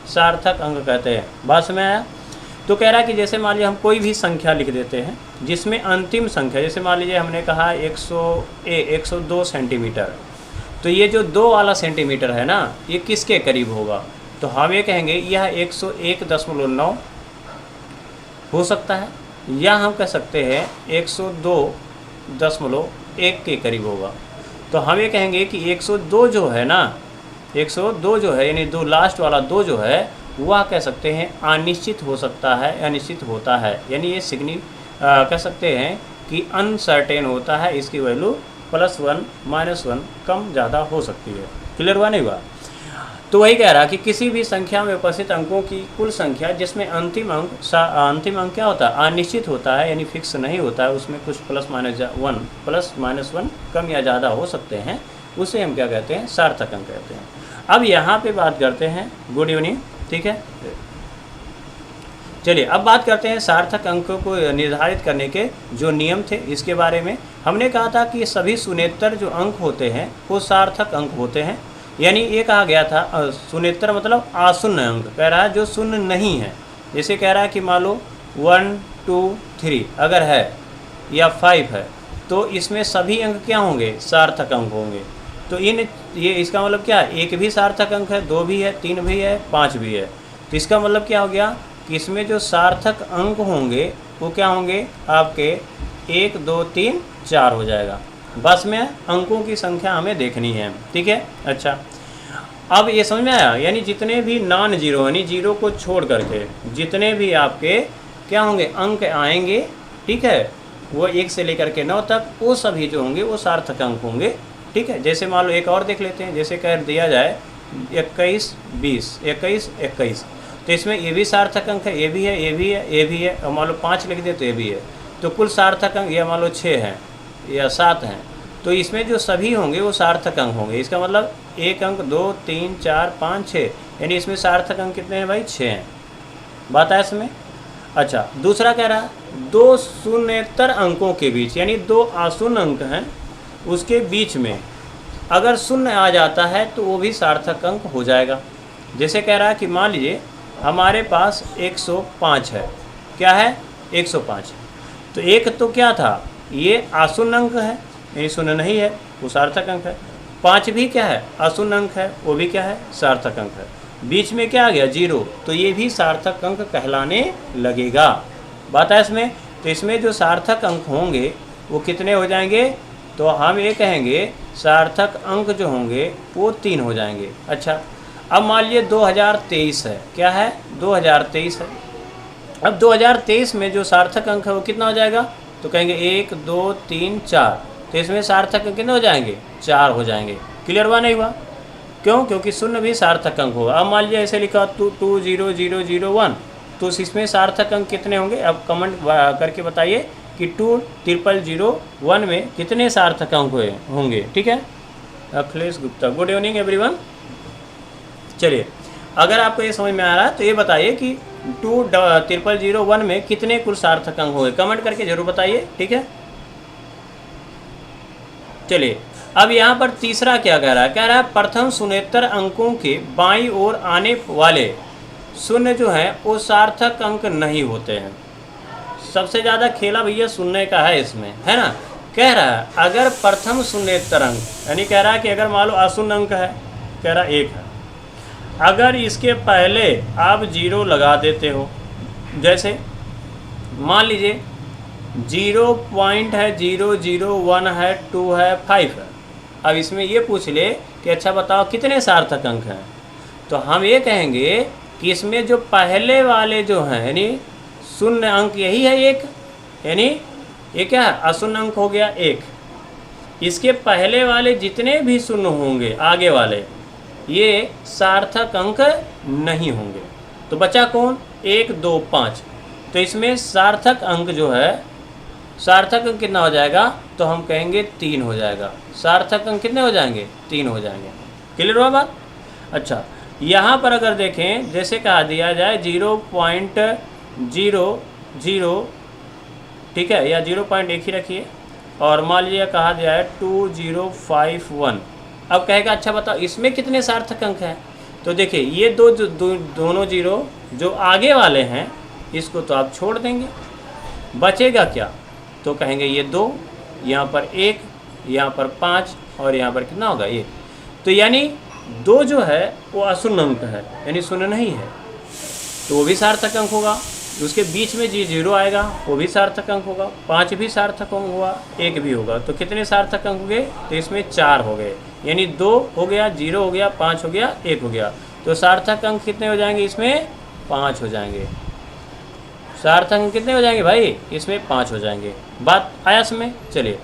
सार्थक अंक कहते हैं। बात समझ आया? तो कह रहा है कि जैसे मान लीजिए हम कोई भी संख्या लिख देते हैं जिसमें अंतिम संख्या, जैसे मान लीजिए हमने कहा 102 सेंटीमीटर, तो ये जो 2 वाला सेंटीमीटर है ना, ये किसके करीब होगा? तो हम ये कहेंगे यह 101.9 हो सकता है, या हम कह सकते हैं 102.1 के करीब होगा। तो हम ये कहेंगे कि 102 जो है ना, 102 जो है यानी 2 लास्ट वाला 2 जो है वह कह सकते हैं अनिश्चित हो सकता है, अनिश्चित होता है, यानी ये कह सकते हैं कि अनसर्टेन होता है, इसकी वैल्यू +1 -1 कम ज़्यादा हो सकती है। क्लियर हुआ नहीं हुआ? तो वही कह रहा कि किसी भी संख्या में उपस्थित अंकों की कुल संख्या जिसमें अंतिम अंक क्या होता है? अनिश्चित होता है, यानी फिक्स नहीं होता है, उसमें कुछ +-1 कम या ज़्यादा हो सकते हैं, उसे हम क्या कहते हैं? सार्थक अंक कहते हैं। अब यहाँ पे बात करते हैं, गुड इवनिंग, ठीक है। चलिए अब बात करते हैं सार्थक अंकों को निर्धारित करने के जो नियम थे इसके बारे में। हमने कहा था कि सभी शून्येतर जो अंक होते हैं वो सार्थक अंक होते हैं, यानी ये कहा गया था शून्येतर मतलब आशून्य अंक, कह रहा है जो शून्य नहीं है। जैसे कह रहा है कि मान लो 1 2 3 अगर है या 5 है, तो इसमें सभी अंक क्या होंगे? सार्थक अंक होंगे। तो ये इसका मतलब क्या है? 1 भी सार्थक अंक है, 2 भी है, 3 भी है, 5 भी है। तो इसका मतलब क्या हो गया कि इसमें जो सार्थक अंक होंगे वो क्या होंगे? आपके 1 2 3 4 हो जाएगा। बस में अंकों की संख्या हमें देखनी है, ठीक है। अच्छा, अब ये समझ में आया? यानी जितने भी नॉन जीरो यानी जीरो को छोड़ करके जितने भी आपके क्या होंगे? अंक आएंगे, ठीक है, वो 1 से लेकर के 9 तक, वो सभी जो होंगे वो सार्थक अंक होंगे, ठीक है। जैसे मान लो एक और देख लेते हैं, जैसे कह दिया जाए 21 20 21 21, तो इसमें ये भी सार्थक अंक है, ये भी है, ये भी है, ये भी है, और मान लो 5 लिख दे तो ये भी है। तो कुल सार्थक अंक या मान लो 6 हैं या 7 हैं, तो इसमें जो सभी होंगे वो सार्थक अंक होंगे। इसका मतलब 1 अंक 2 3 4 5 6, यानी इसमें सार्थक अंक कितने हैं भाई? 6 हैं। बात है इसमें? अच्छा, दूसरा कह रहा है 2 शून्येतर अंकों के बीच, यानी 2 आशून्य अंक हैं उसके बीच में अगर शून्य आ जाता है तो वो भी सार्थक अंक हो जाएगा। जैसे कह रहा है कि मान लीजिए हमारे पास 105 है, क्या है? 105। तो एक तो क्या था? ये आशून्य अंक है, यानी शून्य नहीं है, वो सार्थक अंक है। 5 भी क्या है? आशून्य अंक है, वो भी क्या है? सार्थक अंक है। बीच में क्या आ गया? 0, तो ये भी सार्थक अंक कहलाने लगेगा। बात है इसमें? तो इसमें जो सार्थक अंक होंगे वो कितने हो जाएंगे? तो हम ये कहेंगे सार्थक अंक जो होंगे वो 3 हो जाएंगे। अच्छा, अब मान लीजिए 2023 है, क्या है? 2023 है। अब 2023 में जो सार्थक अंक है वो कितना हो जाएगा? तो कहेंगे 1 2 3 4, तो इसमें सार्थक अंक कितने हो जाएंगे? 4 हो जाएंगे। क्लियर हुआ नहीं हुआ? क्यों? क्योंकि शून्य भी सार्थक अंक होगा। अब मान लीजिए ऐसे लिखा 2 0 0 0 1, तो इसमें सार्थक अंक कितने होंगे? अब कमेंट करके बताइए कि 2 0 0 1 में कितने सार्थक अंक होंगे, ठीक है। Akhilesh Gupta, good evening everyone. चलिए, अगर आपको ये समझ में आ रहा है तो ये बताइए कि 2 0 0 1 में कितने कुल सार्थक अंक होंगे? कमेंट करके जरूर बताइए, ठीक है। चलिए, अब यहाँ पर तीसरा क्या कह रहा है? कह रहा है प्रथम शून्येतर अंकों के बाईं ओर आने वाले शून्य जो है वो सार्थक अंक नहीं होते हैं। सबसे ज़्यादा खेला भैया शून्य का है इसमें, है ना। कह रहा है अगर प्रथम शून्येतर अंक, यानी कह रहा है कि अगर मान लो अशून्य अंक है, कह रहा 1 है, अगर इसके पहले आप 0 लगा देते हो, जैसे मान लीजिए 0 पॉइंट है, 0 0 1 है, 2 है, 5 है। अब इसमें ये पूछ ले कि अच्छा बताओ कितने सार्थक अंक हैं, तो हम ये कहेंगे कि इसमें जो पहले वाले जो हैं यानी शून्य अंक यही है 1, यानी ये क्या है? अशून्य अंक हो गया 1। इसके पहले वाले जितने भी शून्य होंगे आगे वाले, ये सार्थक अंक नहीं होंगे। तो बचा कौन? 1 2 5। तो इसमें सार्थक अंक जो है, सार्थक अंक कितना हो जाएगा? तो हम कहेंगे 3 हो जाएगा। सार्थक अंक कितने हो जाएंगे? 3 हो जाएंगे। क्लियर हुआ बात? अच्छा, यहाँ पर अगर देखें, जैसे कहा दिया जाए 0.00, ठीक है, या 0.1 ही रखिए, और मान लीजिए कहा दिया है 2051। अब कहेगा अच्छा बताओ इसमें कितने सार्थक अंक हैं? तो देखिए ये दोनों जीरो जो आगे वाले हैं इसको तो आप छोड़ देंगे, बचेगा क्या? तो कहेंगे ये 2, यहाँ पर 1, यहाँ पर 5 और यहाँ पर कितना होगा 1। तो यानी 2 जो है वो अशून्य अंक है, यानी शून्य नहीं है, तो वो भी सार्थक अंक होगा। उसके बीच में जी 0 आएगा, वो भी सार्थक अंक होगा। 5 भी सार्थक अंक होगा, 1 भी होगा। तो कितने सार्थक अंक हो गए? तो इसमें 4 हो गए, यानी 2 हो गया, 0 हो गया, 5 हो गया, 1 हो गया। तो सार्थक अंक कितने हो जाएंगे? इसमें 5 हो जाएंगे। सार्थक अंक कितने हो जाएंगे भाई? इसमें 5 हो जाएंगे। बात आया समझ? चलिए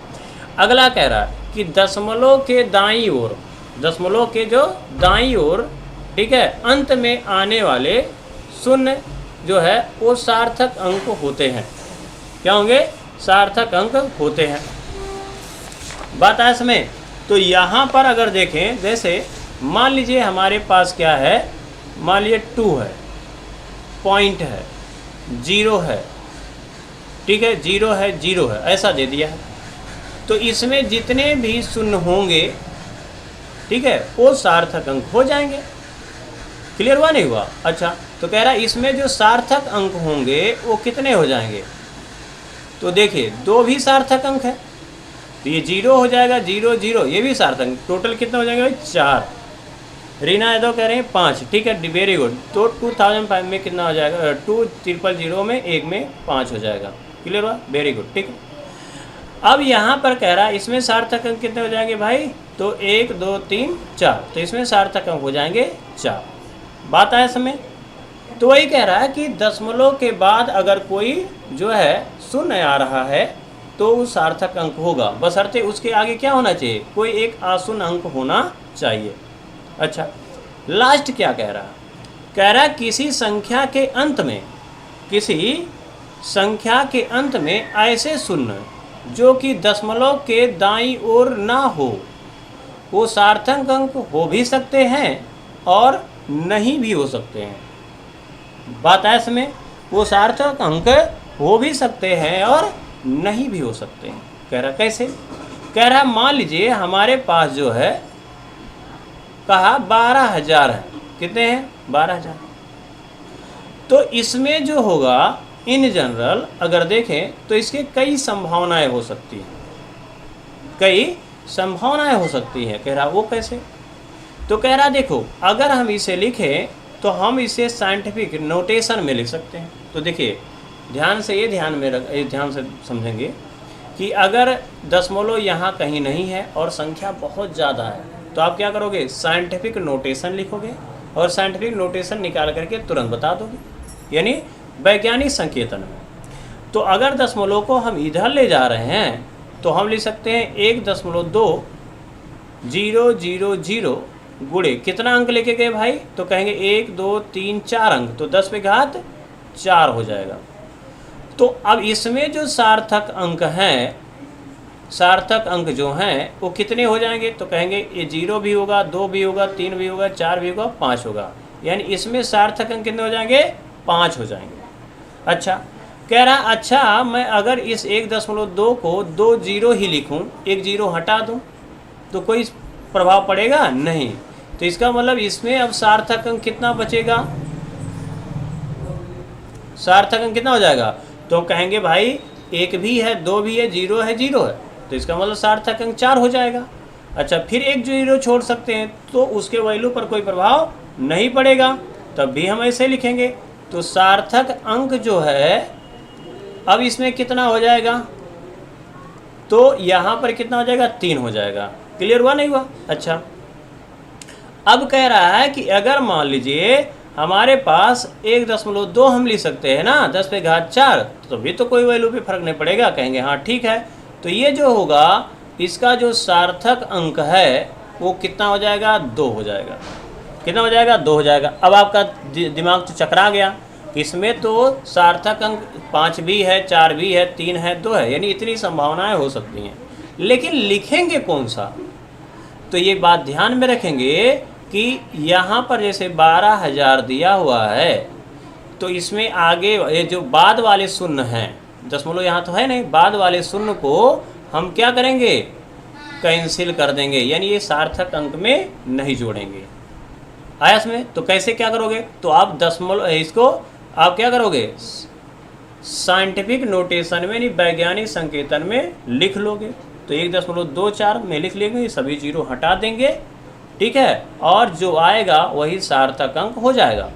अगला कह रहा है कि दशमलव के दाईं ओर, दशमलव के जो दाईं ओर, ठीक है, अंत में आने वाले शून्य जो है वो सार्थक अंक होते हैं। क्या होंगे? सार्थक अंक होते हैं। बात आया समझ? तो यहाँ पर अगर देखें, जैसे मान लीजिए हमारे पास क्या है, मान लीजिए 2 है, पॉइंट है, 0 है, ठीक है, 0 है, 0 है, ऐसा दे दिया है। तो इसमें जितने भी शून्य होंगे, ठीक है, वो सार्थक अंक हो जाएंगे। क्लियर हुआ नहीं हुआ? अच्छा, तो कह रहा है इसमें जो सार्थक अंक होंगे वो कितने हो जाएंगे? तो देखिए 2 भी सार्थक अंक है, तो ये 0 हो जाएगा, 0 0, ये भी सार्थक। टोटल कितना हो जाएंगे भाई? 4। रीना यादव कह रहे हैं 5, ठीक है, वेरी गुड। तो 2005 में कितना हो जाएगा? 2000 में 1 में 5 हो जाएगा। क्लियर हुआ? वेरी गुड, ठीक है। अब यहाँ पर कह रहा है इसमें सार्थक अंक कितने हो जाएंगे भाई? तो 1 2 3 4, तो इसमें सार्थक अंक हो जाएंगे 4। बात आया समय? तो वही कह रहा है कि दशमलव के बाद अगर कोई जो है शून्य आ रहा है तो वो सार्थक अंक होगा, बशर्ते उसके आगे क्या होना चाहिए? कोई एक अशून्य अंक होना चाहिए। अच्छा, लास्ट क्या कह रहा है? कह रहा है किसी संख्या के अंत में, किसी संख्या के अंत में ऐसे शून्य जो कि दशमलव के दाईं ओर ना हो, वो सार्थक अंक हो भी सकते हैं और नहीं भी हो सकते हैं। बात है इसमें? वो सार्थक अंक हो भी सकते हैं और नहीं भी हो सकते हैं। कह रहा कैसे? कह रहा मान लीजिए हमारे पास जो है कहा 12,000 है। कितने हैं? 12,000। तो इसमें जो होगा इन जनरल अगर देखें तो इसके कई संभावनाएं हो सकती हैं, कई संभावनाएं हो सकती हैं। कह रहा वो कैसे? तो कह रहा देखो अगर हम इसे लिखें तो हम इसे साइंटिफिक नोटेशन में लिख सकते हैं। तो देखिए ध्यान से ये ध्यान से समझेंगे कि अगर दशमलव यहाँ कहीं नहीं है और संख्या बहुत ज़्यादा है तो आप क्या करोगे? साइंटिफिक नोटेशन लिखोगे और साइंटिफिक नोटेशन निकाल करके तुरंत बता दोगे, यानी वैज्ञानिक संकेतन में। तो अगर दशमलव को हम इधर ले जा रहे हैं तो हम लिख सकते हैं 1.20000 गुणे कितना अंक लेके गए भाई? तो कहेंगे 1 2 3 4 अंक, तो 10 पे घात 4 हो जाएगा। तो अब इसमें जो सार्थक अंक हैं, सार्थक अंक जो हैं वो कितने हो जाएंगे? तो कहेंगे ये 0 भी होगा, 2 भी होगा, 3 भी होगा, 4 भी होगा, 5 होगा, यानी इसमें सार्थक अंक कितने हो जाएंगे? 5 हो जाएंगे। अच्छा, कह रहा अच्छा मैं अगर इस 1.2 को 2 0 ही लिखूं, 1 0 हटा दूं तो कोई प्रभाव पड़ेगा? नहीं। तो इसका मतलब इसमें अब सार्थक अंक कितना बचेगा? सार्थक अंक कितना हो जाएगा? तो कहेंगे भाई 1 भी है, 2 भी है, 0 है, 0 है, तो इसका मतलब सार्थक अंक 4 हो जाएगा। अच्छा, फिर 1 0 छोड़ सकते हैं तो उसके वैल्यू पर कोई प्रभाव नहीं पड़ेगा, तब भी हम ऐसे लिखेंगे। तो सार्थक अंक जो है अब इसमें कितना हो जाएगा? तो यहाँ पर कितना हो जाएगा? 3 हो जाएगा। क्लियर हुआ नहीं हुआ? अच्छा, अब कह रहा है कि अगर मान लीजिए हमारे पास 1.2 हम लिख सकते हैं ना, 10 पे घात 4, तो भी तो कोई वैल्यू पे फर्क नहीं पड़ेगा। कहेंगे हाँ ठीक है। तो ये जो होगा इसका जो सार्थक अंक है वो कितना हो जाएगा? 2 हो जाएगा। कितना हो जाएगा? 2 हो जाएगा। अब आपका दिमाग तो चकरा गया, इसमें तो सार्थक अंक 5 भी है, 4 भी है, 3 है, 2 है, यानी इतनी संभावनाएं हो सकती हैं, लेकिन लिखेंगे कौन सा? तो ये बात ध्यान में रखेंगे कि यहाँ पर जैसे 12,000 दिया हुआ है तो इसमें आगे ये जो बाद वाले शून्य हैं, दशमलव यहाँ तो है नहीं, बाद वाले शून्य को हम क्या करेंगे? कैंसिल कर देंगे, यानी ये सार्थक अंक में नहीं जोड़ेंगे। आया इसमें? तो कैसे क्या करोगे, तो आप दशमलव इसको आप क्या करोगे, साइंटिफिक नोटेशन में, यानी वैज्ञानिक संकेतन में लिख लोगे। तो 1.24 में लिख लेंगे, सभी जीरो हटा देंगे, ठीक है, और जो आएगा वही सार्थक अंक हो जाएगा।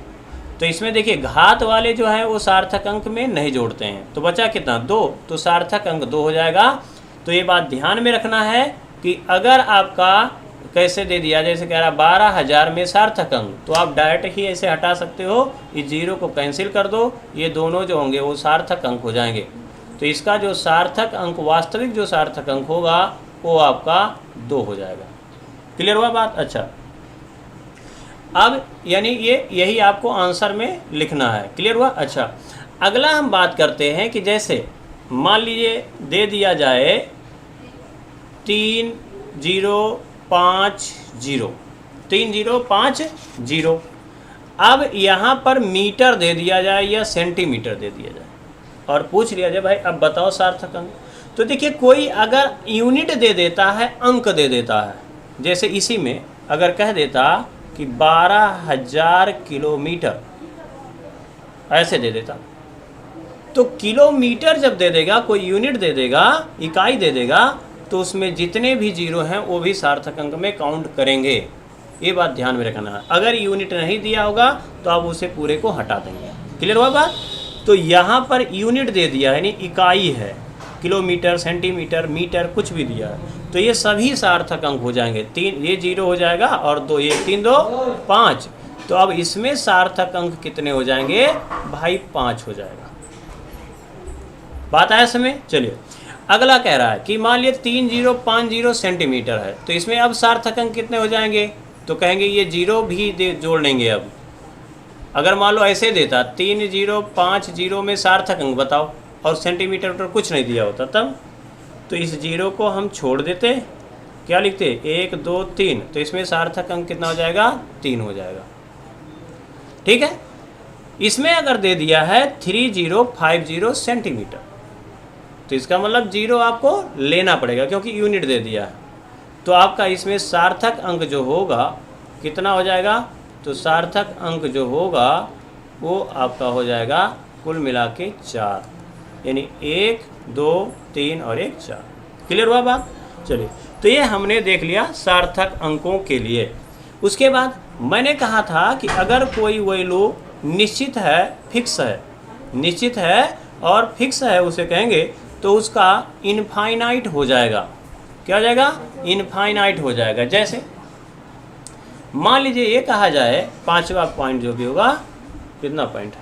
तो इसमें देखिए घात वाले जो हैं वो सार्थक अंक में नहीं जोड़ते हैं, तो बचा कितना, 2, तो सार्थक अंक 2 हो जाएगा। तो ये बात ध्यान में रखना है कि अगर आपका कैसे दे दिया, जैसे कह रहा 12,000 में सार्थक अंक, तो आप डायरेक्ट ही ऐसे हटा सकते हो, इस जीरो को कैंसिल कर दो, ये दोनों जो होंगे वो सार्थक अंक हो जाएंगे। तो इसका जो सार्थक अंक, वास्तविक जो सार्थक अंक होगा वो आपका 2 हो जाएगा। क्लियर हुआ बात? अच्छा, अब यानी ये यही आपको आंसर में लिखना है। क्लियर हुआ? अच्छा, अगला हम बात करते हैं कि जैसे मान लीजिए दे दिया जाए 3050, 3050। अब यहाँ पर मीटर दे दिया जाए या सेंटीमीटर दे दिया जाए और पूछ लिया जाए भाई अब बताओ सार्थक अंक। तो देखिए कोई अगर यूनिट दे देता है, अंक दे देता है, जैसे इसी में अगर कह देता कि 12,000 किलोमीटर, ऐसे दे देता, तो किलोमीटर जब दे देगा, कोई यूनिट दे देगा, इकाई दे देगा, तो उसमें जितने भी जीरो हैं वो भी सार्थक अंक में काउंट करेंगे। ये बात ध्यान में रखना है। अगर यूनिट नहीं दिया होगा तो आप उसे पूरे को हटा देंगे। क्लियर हुआ बात? तो यहाँ पर यूनिट दे दिया है, यानी इकाई है, किलोमीटर, सेंटीमीटर, मीटर, कुछ भी दिया है, तो ये सभी सार्थक अंक हो जाएंगे। 3 ये 0 हो जाएगा और 2 ये 3 2 5। तो अब इसमें सार्थक अंक कितने हो जाएंगे भाई? 5 हो जाएगा। बात आया समय? चलिए अगला कह रहा है कि मान लिया 3050 सेंटीमीटर है, तो इसमें अब सार्थक अंक कितने हो जाएंगे? तो कहेंगे ये जीरो भी जोड़ लेंगे। अब अगर मान लो ऐसे देता 3050 में सार्थक अंक बताओ और सेंटीमीटर पर कुछ नहीं दिया होता तब, तो इस जीरो को हम छोड़ देते, क्या लिखते 1 2 3, तो इसमें सार्थक अंक कितना हो जाएगा? 3 हो जाएगा। ठीक है, इसमें अगर दे दिया है 3050 सेंटीमीटर, तो इसका मतलब जीरो आपको लेना पड़ेगा क्योंकि यूनिट दे दिया है। तो आपका इसमें सार्थक अंक जो होगा कितना हो जाएगा? तो सार्थक अंक जो होगा वो आपका हो जाएगा कुल मिला के 4, यानी 1 2 3 और 1 4। क्लियर हुआ बात? चलिए, तो ये हमने देख लिया सार्थक अंकों के लिए। उसके बाद मैंने कहा था कि अगर कोई वैल्यू निश्चित है, फिक्स है, निश्चित है और फिक्स है उसे कहेंगे, तो उसका इनफाइनाइट हो जाएगा। क्या हो जाएगा? इनफाइनाइट हो जाएगा। जैसे मान लीजिए ये कहा जाए 5वां पॉइंट जो भी होगा, कितना पॉइंट है?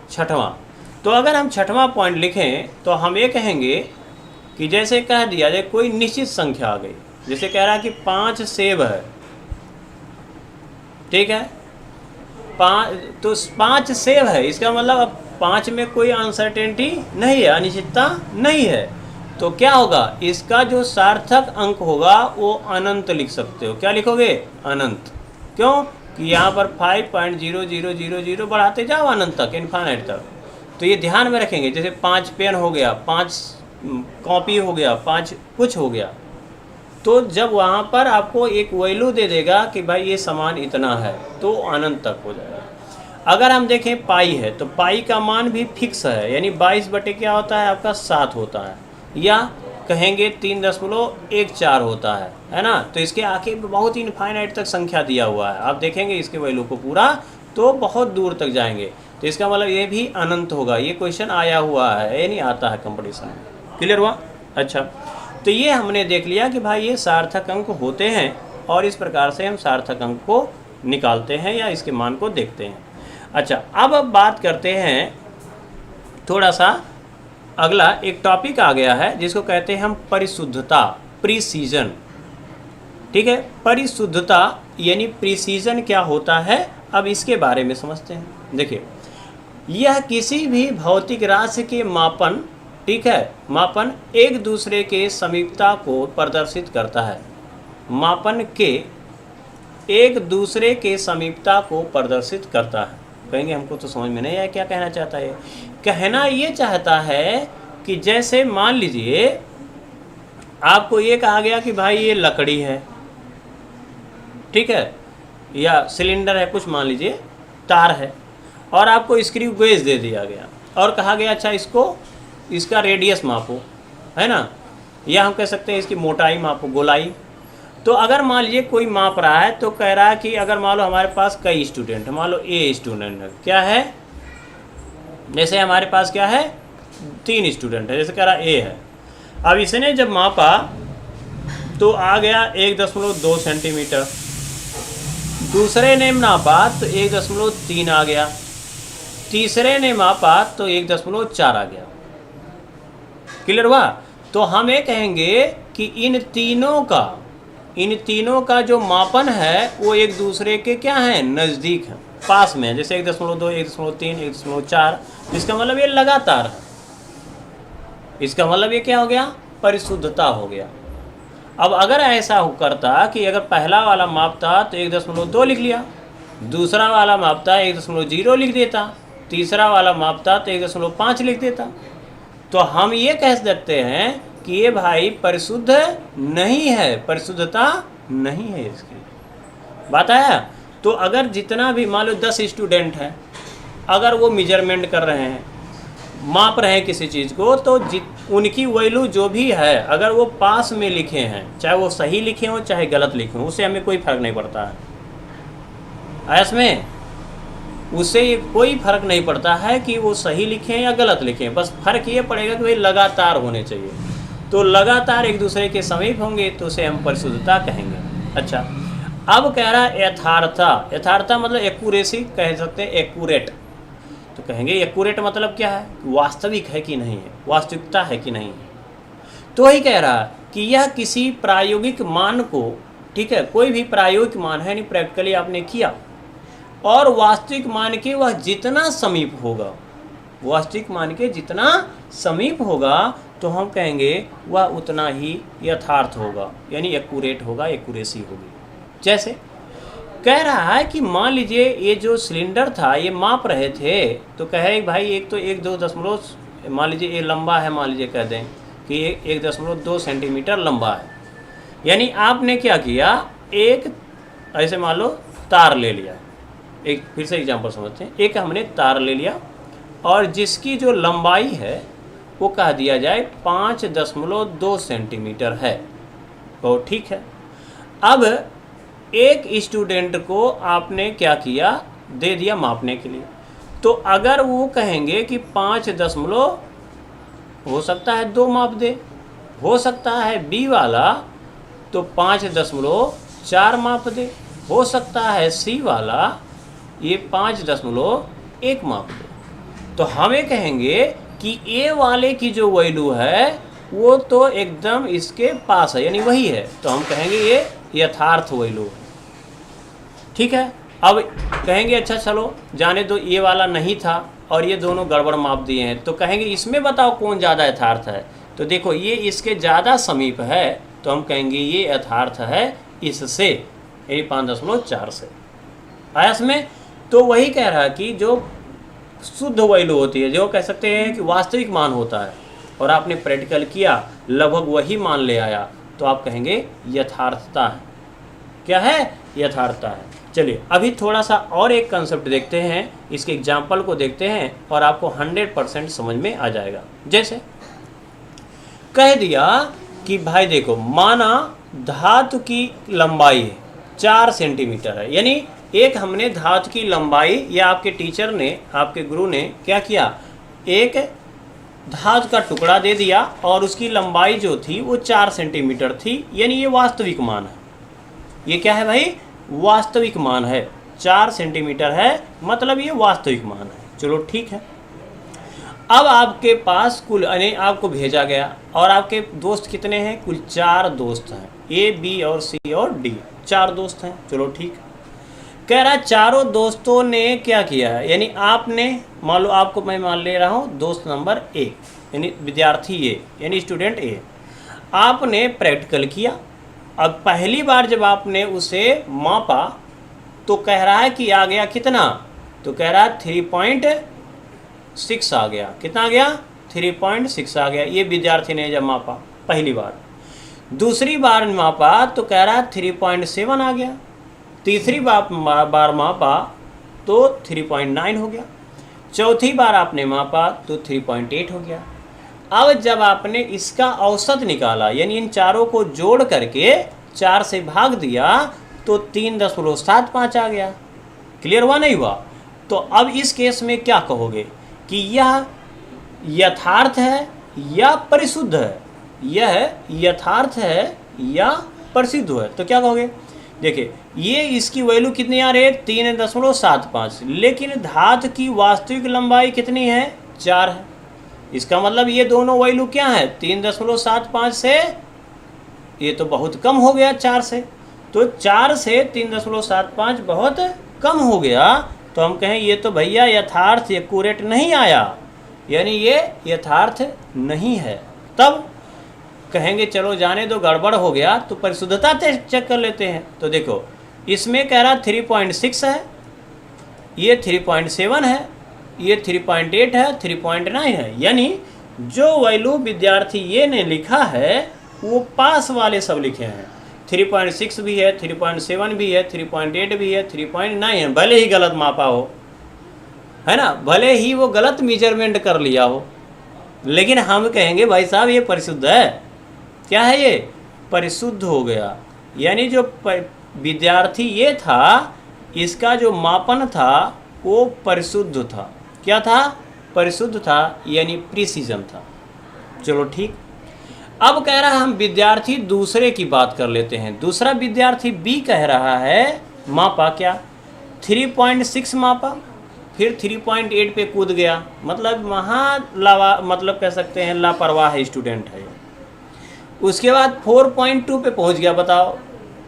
6वां। तो अगर हम 6वां पॉइंट लिखें तो हम ये कहेंगे कि जैसे कह दिया जाए कोई निश्चित संख्या आ गई, जैसे कह रहा कि 5 सेब है, ठीक है, 5 सेब है, इसका मतलब अब 5 में कोई अनसर्टेनिटी नहीं है, अनिश्चितता नहीं है, तो क्या होगा? इसका जो सार्थक अंक होगा वो अनंत लिख सकते हो। क्या लिखोगे? अनंत। क्यों? कि यहाँ पर 5.0000 बढ़ाते जाओ अनंत तक, इनफाइनाइट तक। तो ये ध्यान में रखेंगे, जैसे 5 पेन हो गया, 5 कॉपी हो गया, 5 कुछ हो गया, तो जब वहाँ पर आपको एक वैल्यू दे देगा कि भाई ये सामान इतना है, तो अनंत तक हो जाएगा। अगर हम देखें पाई है, तो पाई का मान भी फिक्स है, यानी 22 बटे क्या होता है आपका? 7 होता है, या कहेंगे 3.14 होता है ना। तो इसके आगे बहुत इनफाइनाइट तक संख्या दिया हुआ है, आप देखेंगे इसके वैल्यू को पूरा तो बहुत दूर तक जाएंगे, तो इसका मतलब ये भी अनंत होगा। ये क्वेश्चन आया हुआ है, ये नहीं आता है कंपटीशन में। क्लियर हुआ? अच्छा, तो ये हमने देख लिया कि भाई ये सार्थक अंक होते हैं और इस प्रकार से हम सार्थक अंक को निकालते हैं या इसके मान को देखते हैं। अच्छा, अब बात करते हैं थोड़ा सा, अगला एक टॉपिक आ गया है जिसको कहते हैं हम परिशुद्धता, प्रिसीजन। ठीक है, परिशुद्धता यानी प्रिसीजन क्या होता है, अब इसके बारे में समझते हैं। देखिए, यह किसी भी भौतिक राशि के मापन, ठीक है, मापन एक दूसरे के समीपता को प्रदर्शित करता है। मापन के एक दूसरे के समीपता को प्रदर्शित करता है। कहेंगे हमको तो समझ में नहीं आया क्या कहना चाहता है। कहना ये चाहता है कि जैसे मान लीजिए आपको ये कहा गया कि भाई ये लकड़ी है, ठीक है, या सिलेंडर है, कुछ मान लीजिए तार है, और आपको स्क्रू गेज दे दिया गया और कहा गया अच्छा इसका रेडियस मापो, है ना, या हम कह सकते हैं इसकी मोटाई मापो, गोलाई। तो अगर मान लीजिए कोई माप रहा है तो कह रहा है कि अगर मान लो हमारे पास कई स्टूडेंट, मान लो ए स्टूडेंट है, क्या है, जैसे हमारे पास क्या है 3 स्टूडेंट है, जैसे कह रहा ए है। अब इसने जब मापा तो आ गया 1.2 सेंटीमीटर, दूसरे ने मापा तो 1.3 आ गया, तीसरे ने मापा तो 1.4 आ गया। क्लियर हुआ? तो हम ये कहेंगे कि इन तीनों का जो मापन है वो एक दूसरे के क्या है, नज़दीक है, पास में है। जैसे 1.2, 1.3, 1.4, इसका मतलब ये लगातार है। इसका मतलब ये क्या हो गया, परिशुद्धता हो गया। अब अगर ऐसा करता कि अगर पहला वाला मापता तो 1.2 लिख लिया, दूसरा वाला मापता 1.0 लिख देता, तीसरा वाला मापता तो 1.5 लिख देता, तो हम ये कह सकते हैं कि ये भाई परिशुद्ध नहीं है, परिशुद्धता नहीं है इसकी। बात आया? तो अगर जितना भी मान लो 10 स्टूडेंट हैं, अगर वो मेजरमेंट कर रहे हैं, माप रहे हैं किसी चीज़ को, तो उनकी वैल्यू जो भी है अगर वो पास में लिखे हैं, चाहे वो सही लिखे हों चाहे गलत लिखे हों, उससे हमें कोई फ़र्क नहीं पड़ता है। इसमें उससे ये कोई फ़र्क नहीं पड़ता है कि वो सही लिखें या गलत लिखें, बस फ़र्क ये पड़ेगा कि भाई लगातार होने चाहिए। तो लगातार एक दूसरे के समीप होंगे तो उसे हम परिशुद्धता कहेंगे। अच्छा, अब कह रहा है यथार्थता मतलब एक्यूरेसी कह सकते हैं, एक्यूरेट। तो कहेंगे एक्यूरेट मतलब क्या है, वास्तविक है कि नहीं है, वास्तविकता है कि नहीं है। तो वही कह रहा है कि यह किसी प्रायोगिक मान को, ठीक है, कोई भी प्रायोगिक मान है, नहीं प्रैक्टिकली आपने किया, और वास्तविक मान के वह जितना समीप होगा, वास्तविक मान के जितना समीप होगा तो हम कहेंगे वह उतना ही यथार्थ होगा, यानी एक्यूरेट होगा, एक्यूरेसी होगी। जैसे कह रहा है कि मान लीजिए ये जो सिलेंडर था ये माप रहे थे, तो कहे भाई एक तो 1.2 मान लीजिए ये लंबा है, मान लीजिए कह दें कि 1.2 सेंटीमीटर लंबा है, यानी आपने क्या किया, एक ऐसे मान लो तार ले लिया, एक फिर से एग्जांपल समझते हैं, एक हमने तार ले लिया और जिसकी जो लंबाई है वो कह दिया जाए 5.2 सेंटीमीटर है, तो ठीक है। अब एक स्टूडेंट को आपने क्या किया, दे दिया मापने के लिए, तो अगर वो कहेंगे कि 5 हो सकता है 2 माप दे, हो सकता है बी वाला तो 5.4 माप दे, हो सकता है सी वाला ये 5.1 माप दे। तो हमें कहेंगे कि ए वाले की जो वैल्यू है वो तो एकदम इसके पास है, यानी वही है, तो हम कहेंगे ये यथार्थ वैल्यू है। ठीक है। अब कहेंगे अच्छा चलो जाने दो, ये वाला नहीं था और ये दोनों गड़बड़ माप दिए हैं, तो कहेंगे इसमें बताओ कौन ज़्यादा यथार्थ है। तो देखो ये इसके ज़्यादा समीप है, तो हम कहेंगे ये यथार्थ है इससे, ये 5.4 से आया इसमें। तो वही कह रहा है कि जो शुद्ध वैल्यू होती है, जो कह सकते हैं कि वास्तविक मान होता है, और आपने प्रैक्टिकल किया लगभग वही मान ले आया, तो आप कहेंगे यथार्थता है। क्या है? यथार्थता है। चलिए अभी थोड़ा सा और एक कंसेप्ट देखते हैं, इसके एग्जाम्पल को देखते हैं और आपको 100% समझ में आ जाएगा। जैसे कह दिया कि भाई देखो, माना धातु की लंबाई 4 सेंटीमीटर है, यानी एक हमने धातु की लंबाई, या आपके टीचर ने, आपके गुरु ने क्या किया, एक धातु का टुकड़ा दे दिया और उसकी लंबाई जो थी वो 4 सेंटीमीटर थी, यानी ये वास्तविक मान है। ये क्या है भाई? वास्तविक मान है, 4 सेंटीमीटर है, मतलब ये वास्तविक मान है। चलो ठीक है। अब आपके पास कुल, यानी आपको भेजा गया, और आपके दोस्त कितने हैं? कुल 4 दोस्त हैं, ए बी और सी और डी, 4 दोस्त हैं। चलो ठीक। कह रहा है चारों दोस्तों ने क्या किया है, यानी आपने, मान लो आपको मैं मान ले रहा हूँ दोस्त नंबर ए, यानी विद्यार्थी ए, यानी स्टूडेंट ए, आपने प्रैक्टिकल किया। अब पहली बार जब आपने उसे मापा तो कह रहा है कि आ गया कितना, तो कह रहा है 3.6 आ गया। कितना आ गया? 3.6 आ गया। ये विद्यार्थी ने जब मापा पहली बार। दूसरी बार मापा तो कह रहा है 3.7 आ गया। तीसरी बार मापा तो 3.9 हो गया, चौथी बार आपने मापा तो 3.8 हो गया। अब जब आपने इसका औसत निकाला, यानी इन चारों को जोड़ करके 4 से भाग दिया तो 3.75 आ गया। क्लियर हुआ नहीं हुआ? तो अब इस केस में क्या कहोगे कि यह यथार्थ है या परिशुद्ध है? यह यथार्थ है या परिशुद्ध है? तो क्या कहोगे? देखिए, ये इसकी वैल्यू कितनी आ रही है? 3.75, लेकिन धातु की वास्तविक लंबाई कितनी है? 4 है। इसका मतलब ये दोनों वैल्यू क्या है? 3.75 से ये तो बहुत कम हो गया 4 से, तो 4 से 3.75 बहुत कम हो गया। तो हम कहें ये तो भैया यथार्थ एक्यूरेट नहीं आया, यानी ये यथार्थ नहीं है। तब कहेंगे चलो जाने दो, गड़बड़ हो गया, तो परिशुद्धता चेक कर लेते हैं। तो देखो, इसमें कह रहा 3.6 है, ये 3.7 है, ये 3.8 है, 3.9 है, यानी जो वैल्यू विद्यार्थी ये ने लिखा है वो पास वाले सब लिखे हैं। 3.6 भी है, 3.7 भी है, 3.8 भी है, 3.9 है, भले ही गलत मापा हो, है ना, भले ही वो गलत मेजरमेंट कर लिया हो, लेकिन हम कहेंगे भाई साहब ये परिशुद्ध है। क्या है ये? परिशुद्ध हो गया। यानी जो विद्यार्थी ये था, इसका जो मापन था वो परिशुद्ध था। क्या था? परिशुद्ध था, यानी प्रिसीजन था। चलो ठीक। अब कह रहा है हम विद्यार्थी दूसरे की बात कर लेते हैं। दूसरा विद्यार्थी बी कह रहा है मापा क्या? 3.6 मापा, फिर 3.8 पे कूद गया, मतलब मतलब कह सकते हैं लापरवाह स्टूडेंट है। उसके बाद 4.2 पे पहुंच गया, बताओ,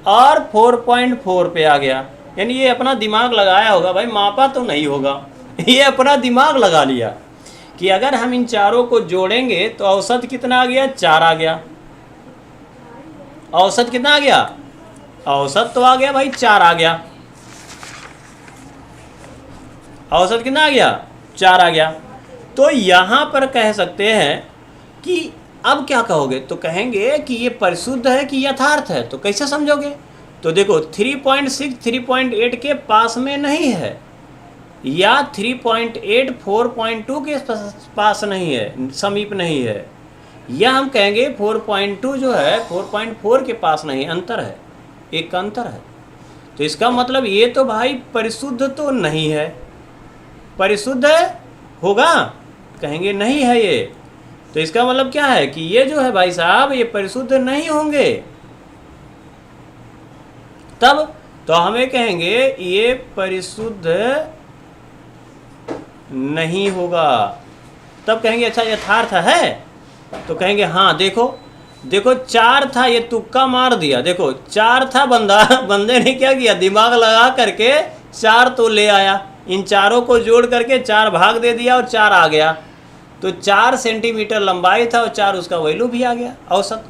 और 4.4 पे आ गया। यानी ये अपना दिमाग लगाया होगा, भाई मापा तो नहीं होगा, ये अपना दिमाग लगा लिया कि अगर हम इन चारों को जोड़ेंगे तो औसत कितना आ गया? 4 आ गया। औसत कितना आ गया? औसत तो आ गया भाई, 4 आ गया। औसत कितना आ गया? 4 आ गया। तो यहाँ पर कह सकते हैं कि अब क्या कहोगे? तो कहेंगे कि ये परिशुद्ध है कि यथार्थ है। तो कैसे समझोगे? तो देखो, 3.6 3.8 के पास में नहीं है, या 3.8 4.2 के पास नहीं है, समीप नहीं है, या हम कहेंगे 4.2 जो है 4.4 के पास नहीं, अंतर है, एक अंतर है। तो इसका मतलब ये तो भाई परिशुद्ध तो नहीं है। परिशुद्ध होगा? कहेंगे नहीं है ये। तो इसका मतलब क्या है कि ये जो है भाई साहब ये परिशुद्ध नहीं होंगे। तब तो हमें कहेंगे ये परिशुद्ध नहीं होगा। तब कहेंगे अच्छा यथार्थ है? तो कहेंगे हाँ, देखो 4 था, ये तुक्का मार दिया। देखो 4 था, बंदे ने क्या किया? दिमाग लगा करके 4 तो ले आया, इन चारों को जोड़ करके 4 भाग दे दिया और 4 आ गया। तो 4 सेंटीमीटर लंबाई था और 4 उसका वैल्यू भी आ गया, औसत।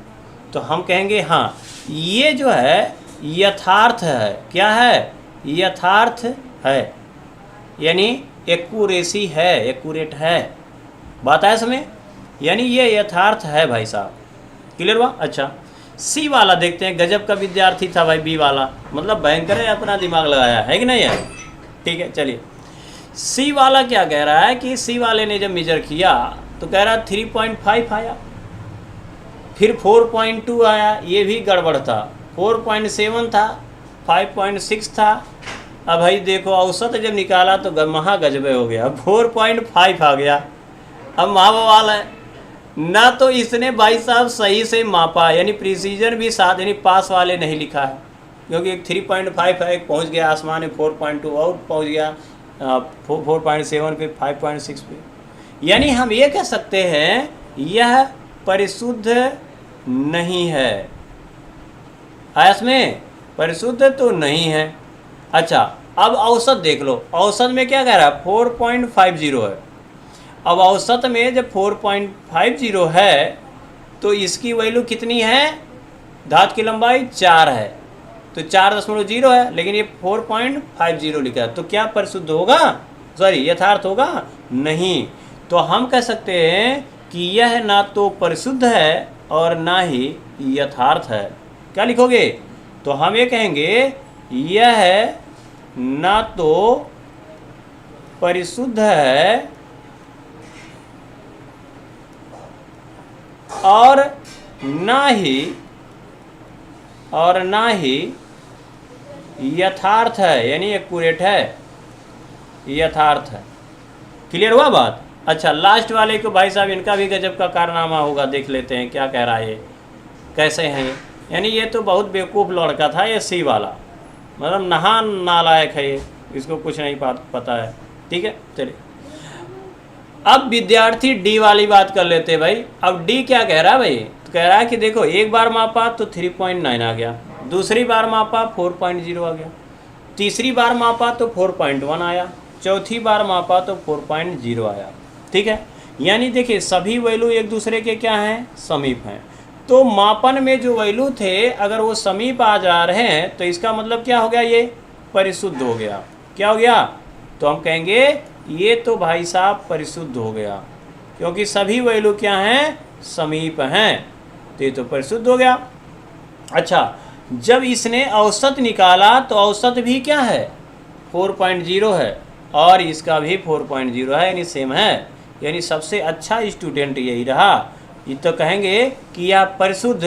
तो हम कहेंगे हाँ, ये जो है यथार्थ है। क्या है? यथार्थ है, यानी एक्यूरेसी है, एक्यूरेट है। बात आया समझ? यानी ये यथार्थ है भाई साहब। क्लियर हुआ? अच्छा, सी वाला देखते हैं। गजब का विद्यार्थी था भाई बी वाला, मतलब भयंकर है, अपना दिमाग लगाया है कि नहीं है? ठीक है, चलिए सी वाला क्या कह रहा है कि सी वाले ने जब मेजर किया तो कह रहा 3.5 आया, फिर 4.2 आया, ये भी गड़बड़ था, 4.7 था, 5.6 था। अब भाई देखो औसत जब निकाला तो महा गजबे हो गया, 4.5 आ गया। अब मापा वाला है ना, तो इसने भाई साहब सही से मापा, यानी प्रिसीजन भी साथ, यानी पास वाले नहीं लिखा है, क्योंकि एक 3.5 है, एक पहुंच गया आसमान में, 4.2 और पहुंच गया 4.7 पे, 5.6 पे। यानी हम ये कह सकते हैं यह परिशुद्ध नहीं है। आयस में परिशुद्ध तो नहीं है। अच्छा, अब औसत देख लो। औसत में क्या कह रहा है? 4.50 है। अब औसत में जब 4.50 है तो इसकी वैल्यू कितनी है? धातु की लंबाई 4 है, तो 4.0 है, लेकिन ये 4.50 लिखा है। तो क्या परिशुद्ध होगा? सॉरी, यथार्थ होगा? नहीं। तो हम कह सकते हैं कि यह ना तो परिशुद्ध है और ना ही यथार्थ है। क्या लिखोगे? तो हम ये कहेंगे यह ना तो परिशुद्ध है और ना ही यथार्थ है, यानी एक्यूरेट है, यथार्थ है। क्लियर हुआ बात? अच्छा, लास्ट वाले को भाई साहब इनका भी गजब का कारनामा होगा, देख लेते हैं क्या कह रहा है ये, कैसे हैं ये। यानी ये तो बहुत बेवकूफ़ लड़का था ये सी वाला, मतलब नालायक है ये, इसको कुछ नहीं पता है। ठीक है, चलिए अब विद्यार्थी डी वाली बात कर लेते हैं भाई। अब डी क्या कह रहा है भाई? तो कह रहा है कि देखो एक बार मापा तो 3.9 आ गया, दूसरी बार मापा 4.0 आ गया, तीसरी बार मापा तो 4.1 आया, चौथी बार मापा तो 4.0 आया। ठीक है, यानी देखिए सभी वैल्यू एक दूसरे के क्या हैं? समीप हैं। तो मापन में जो वैल्यू थे अगर वो समीप आ जा रहे हैं तो इसका मतलब क्या हो गया? ये परिशुद्ध हो गया। क्या हो गया? तो हम कहेंगे ये तो भाई साहब परिशुद्ध हो गया, क्योंकि सभी वैल्यू क्या हैं? समीप हैं, तो ये तो परिशुद्ध हो गया। अच्छा, जब इसने औसत निकाला तो औसत भी क्या है? 4.0 है और इसका भी 4.0 है, यानी सेम है, यानी सबसे अच्छा स्टूडेंट यही रहा। ये तो कहेंगे कि यह परिशुद्ध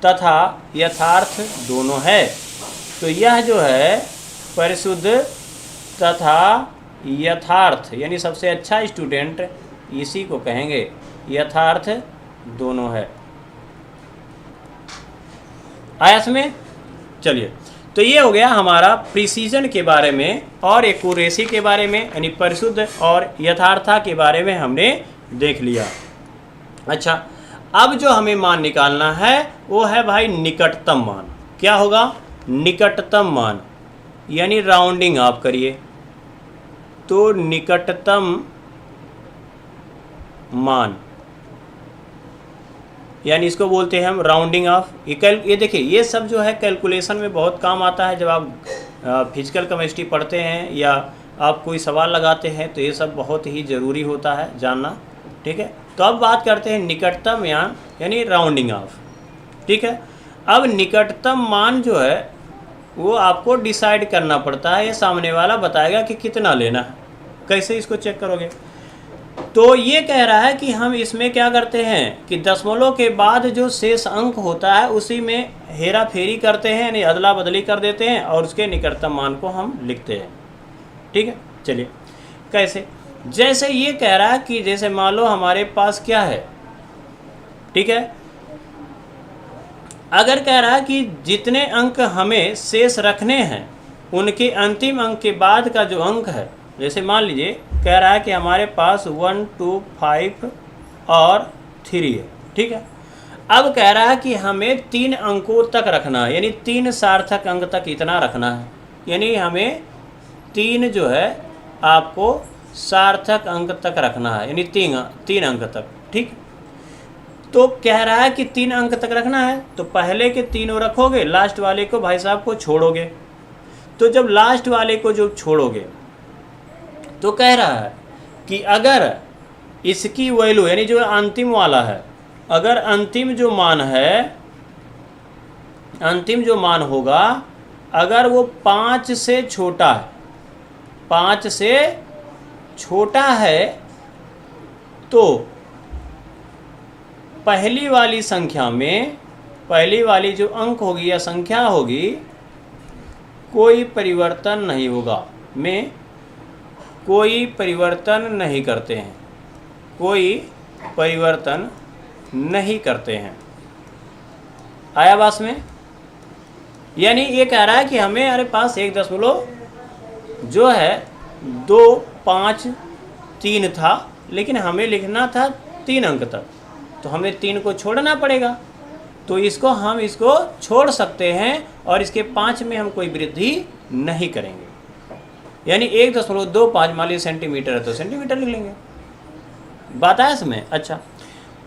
तथा यथार्थ दोनों है। तो यह जो है परिशुद्ध तथा यथार्थ, यानी सबसे अच्छा स्टूडेंट इसी को कहेंगे, यथार्थ दोनों है। आया इसमें? चलिए, तो ये हो गया हमारा प्रिसीजन के बारे में और एक्यूरेसी के बारे में, यानी परिशुद्ध और यथार्थता के बारे में हमने देख लिया। अच्छा, अब जो हमें मान निकालना है वो है भाई निकटतम मान। क्या होगा? निकटतम मान, यानी राउंडिंग आप करिए तो निकटतम मान, यानी इसको बोलते हैं हम राउंडिंग ऑफ। ये देखिए ये सब जो है कैलकुलेशन में बहुत काम आता है। जब आप फिजिकल केमिस्ट्री पढ़ते हैं या आप कोई सवाल लगाते हैं तो ये सब बहुत ही ज़रूरी होता है जानना। ठीक है, तो अब बात करते हैं निकटतम मान, यानी राउंडिंग ऑफ। ठीक है, अब निकटतम मान जो है वो आपको डिसाइड करना पड़ता है, ये सामने वाला बताएगा कि कितना लेना है। कैसे इसको चेक करोगे? तो ये कह रहा है कि हम इसमें क्या करते हैं कि दशमलव के बाद जो शेष अंक होता है उसी में हेरा फेरी करते हैं, यानी अदला बदली कर देते हैं और उसके निकटतम मान को हम लिखते हैं। ठीक है, चलिए कैसे? जैसे ये कह रहा है कि जैसे मान लो हमारे पास क्या है, ठीक है, अगर कह रहा है कि जितने अंक हमें शेष रखने हैं उनके अंतिम अंक के बाद का जो अंक है, जैसे मान लीजिए कह रहा है कि हमारे पास 1, 2, 5 और 3 है। ठीक है, अब कह रहा है कि हमें 3 अंकों तक रखना है, यानी 3 सार्थक अंक तक इतना रखना है, यानी हमें 3 जो है आपको सार्थक अंक तक रखना है, यानी 3 अंक तक। ठीक, तो कह रहा है कि 3 अंक तक रखना है, तो पहले के 3 रखोगे, लास्ट वाले को भाई साहब को छोड़ोगे। तो जब लास्ट वाले को जो छोड़ोगे तो कह रहा है कि अगर इसकी वैल्यू, यानी जो अंतिम वाला है, अगर अंतिम जो मान है, अंतिम जो मान होगा अगर वो 5 से छोटा है, 5 से छोटा है, तो पहली वाली संख्या में, पहली वाली जो अंक होगी या संख्या होगी, कोई परिवर्तन नहीं होगा, में कोई परिवर्तन नहीं करते हैं, कोई परिवर्तन नहीं करते हैं। आया बात में? यानी ये कह रहा है कि हमें हमारे पास 1 जो है 2, 5, 3 था, लेकिन हमें लिखना था 3 अंक तक, तो हमें 3 को छोड़ना पड़ेगा। तो हम इसको छोड़ सकते हैं और इसके 5 में हम कोई वृद्धि नहीं करेंगे, यानी 1.25 मान लीजिए सेंटीमीटर है तो सेंटीमीटर लिख लेंगे। बात आया इसमें? अच्छा,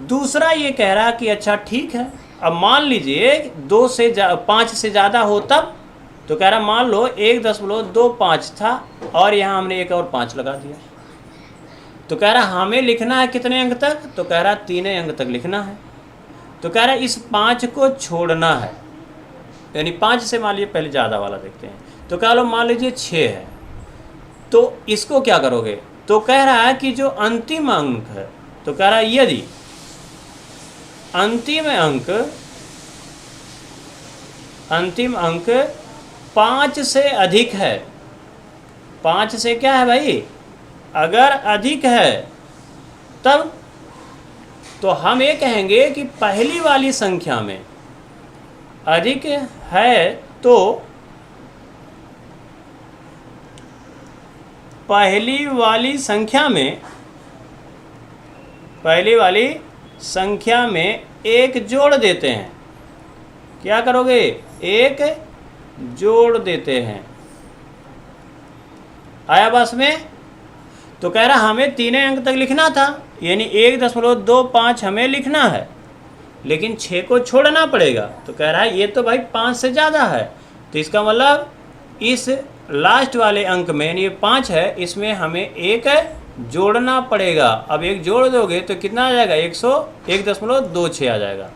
दूसरा ये कह रहा कि अच्छा ठीक है, अब मान लीजिए 2 से 5 से ज़्यादा हो तब, तो कह रहा मान लो 1.25 था और यहाँ हमने एक और 5 लगा दिया, तो कह रहा हमें लिखना है कितने अंक तक? तो कह रहा 3 अंक तक लिखना है। तो कह रहा इस 5 को छोड़ना है, यानी 5 से मान लीजिए पहले ज़्यादा वाला देखते हैं। तो कह लो मान लीजिए 6 है, तो इसको क्या करोगे? तो कह रहा है कि जो अंतिम अंक है, तो कह रहा है यदि अंतिम अंक 5 से अधिक है, 5 से क्या है भाई, अगर अधिक है तब तो हम ये कहेंगे कि पहली वाली संख्या में अधिक है, तो पहली वाली संख्या में एक जोड़ देते हैं। क्या करोगे? एक जोड़ देते हैं। आया बस में? तो कह रहा हमें 3 अंक तक लिखना था, यानी 1.25 हमें लिखना है, लेकिन 6 को छोड़ना पड़ेगा। तो कह रहा है ये तो भाई 5 से ज़्यादा है, तो इसका मतलब इस लास्ट वाले अंक में, यानी ये 5 है, इसमें हमें एक जोड़ना पड़ेगा। अब एक जोड़ दोगे तो कितना आ जाएगा? 101.26 आ जाएगा।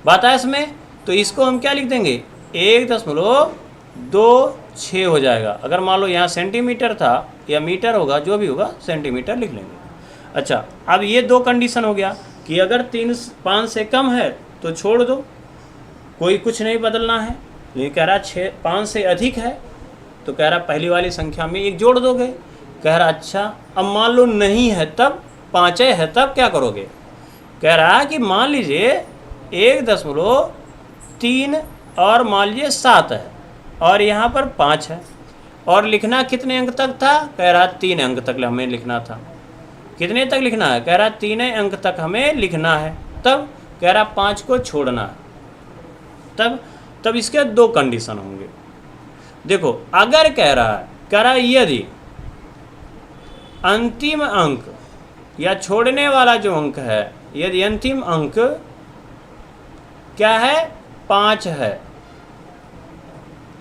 बात है इसमें? तो इसको हम क्या लिख देंगे? 1.26 हो जाएगा। अगर मान लो यहाँ सेंटीमीटर था या मीटर होगा, जो भी होगा, सेंटीमीटर लिख लेंगे। अच्छा, अब ये 2 कंडीशन हो गया कि अगर 5 से कम है तो छोड़ दो, कोई कुछ नहीं बदलना है। ये कह रहा 5 से अधिक है, तो कह रहा पहली वाली संख्या में एक जोड़ दोगे। कह रहा अच्छा, अब मान लो नहीं है, तब 5 है तब क्या करोगे? कह रहा कि मान लीजिए 1.3 और मान लीजिए 7 है, और यहाँ पर 5 है, और लिखना कितने अंक तक था? कह रहा 3 अंक तक हमें लिखना था। कितने तक लिखना है? कह रहा 3 अंक तक हमें लिखना है। तब कह रहा 5 को छोड़ना है। तब इसके 2 कंडीशन होंगे। देखो, अगर कह रहा यदि अंतिम अंक या छोड़ने वाला जो अंक है, यदि अंतिम अंक क्या है? 5 है,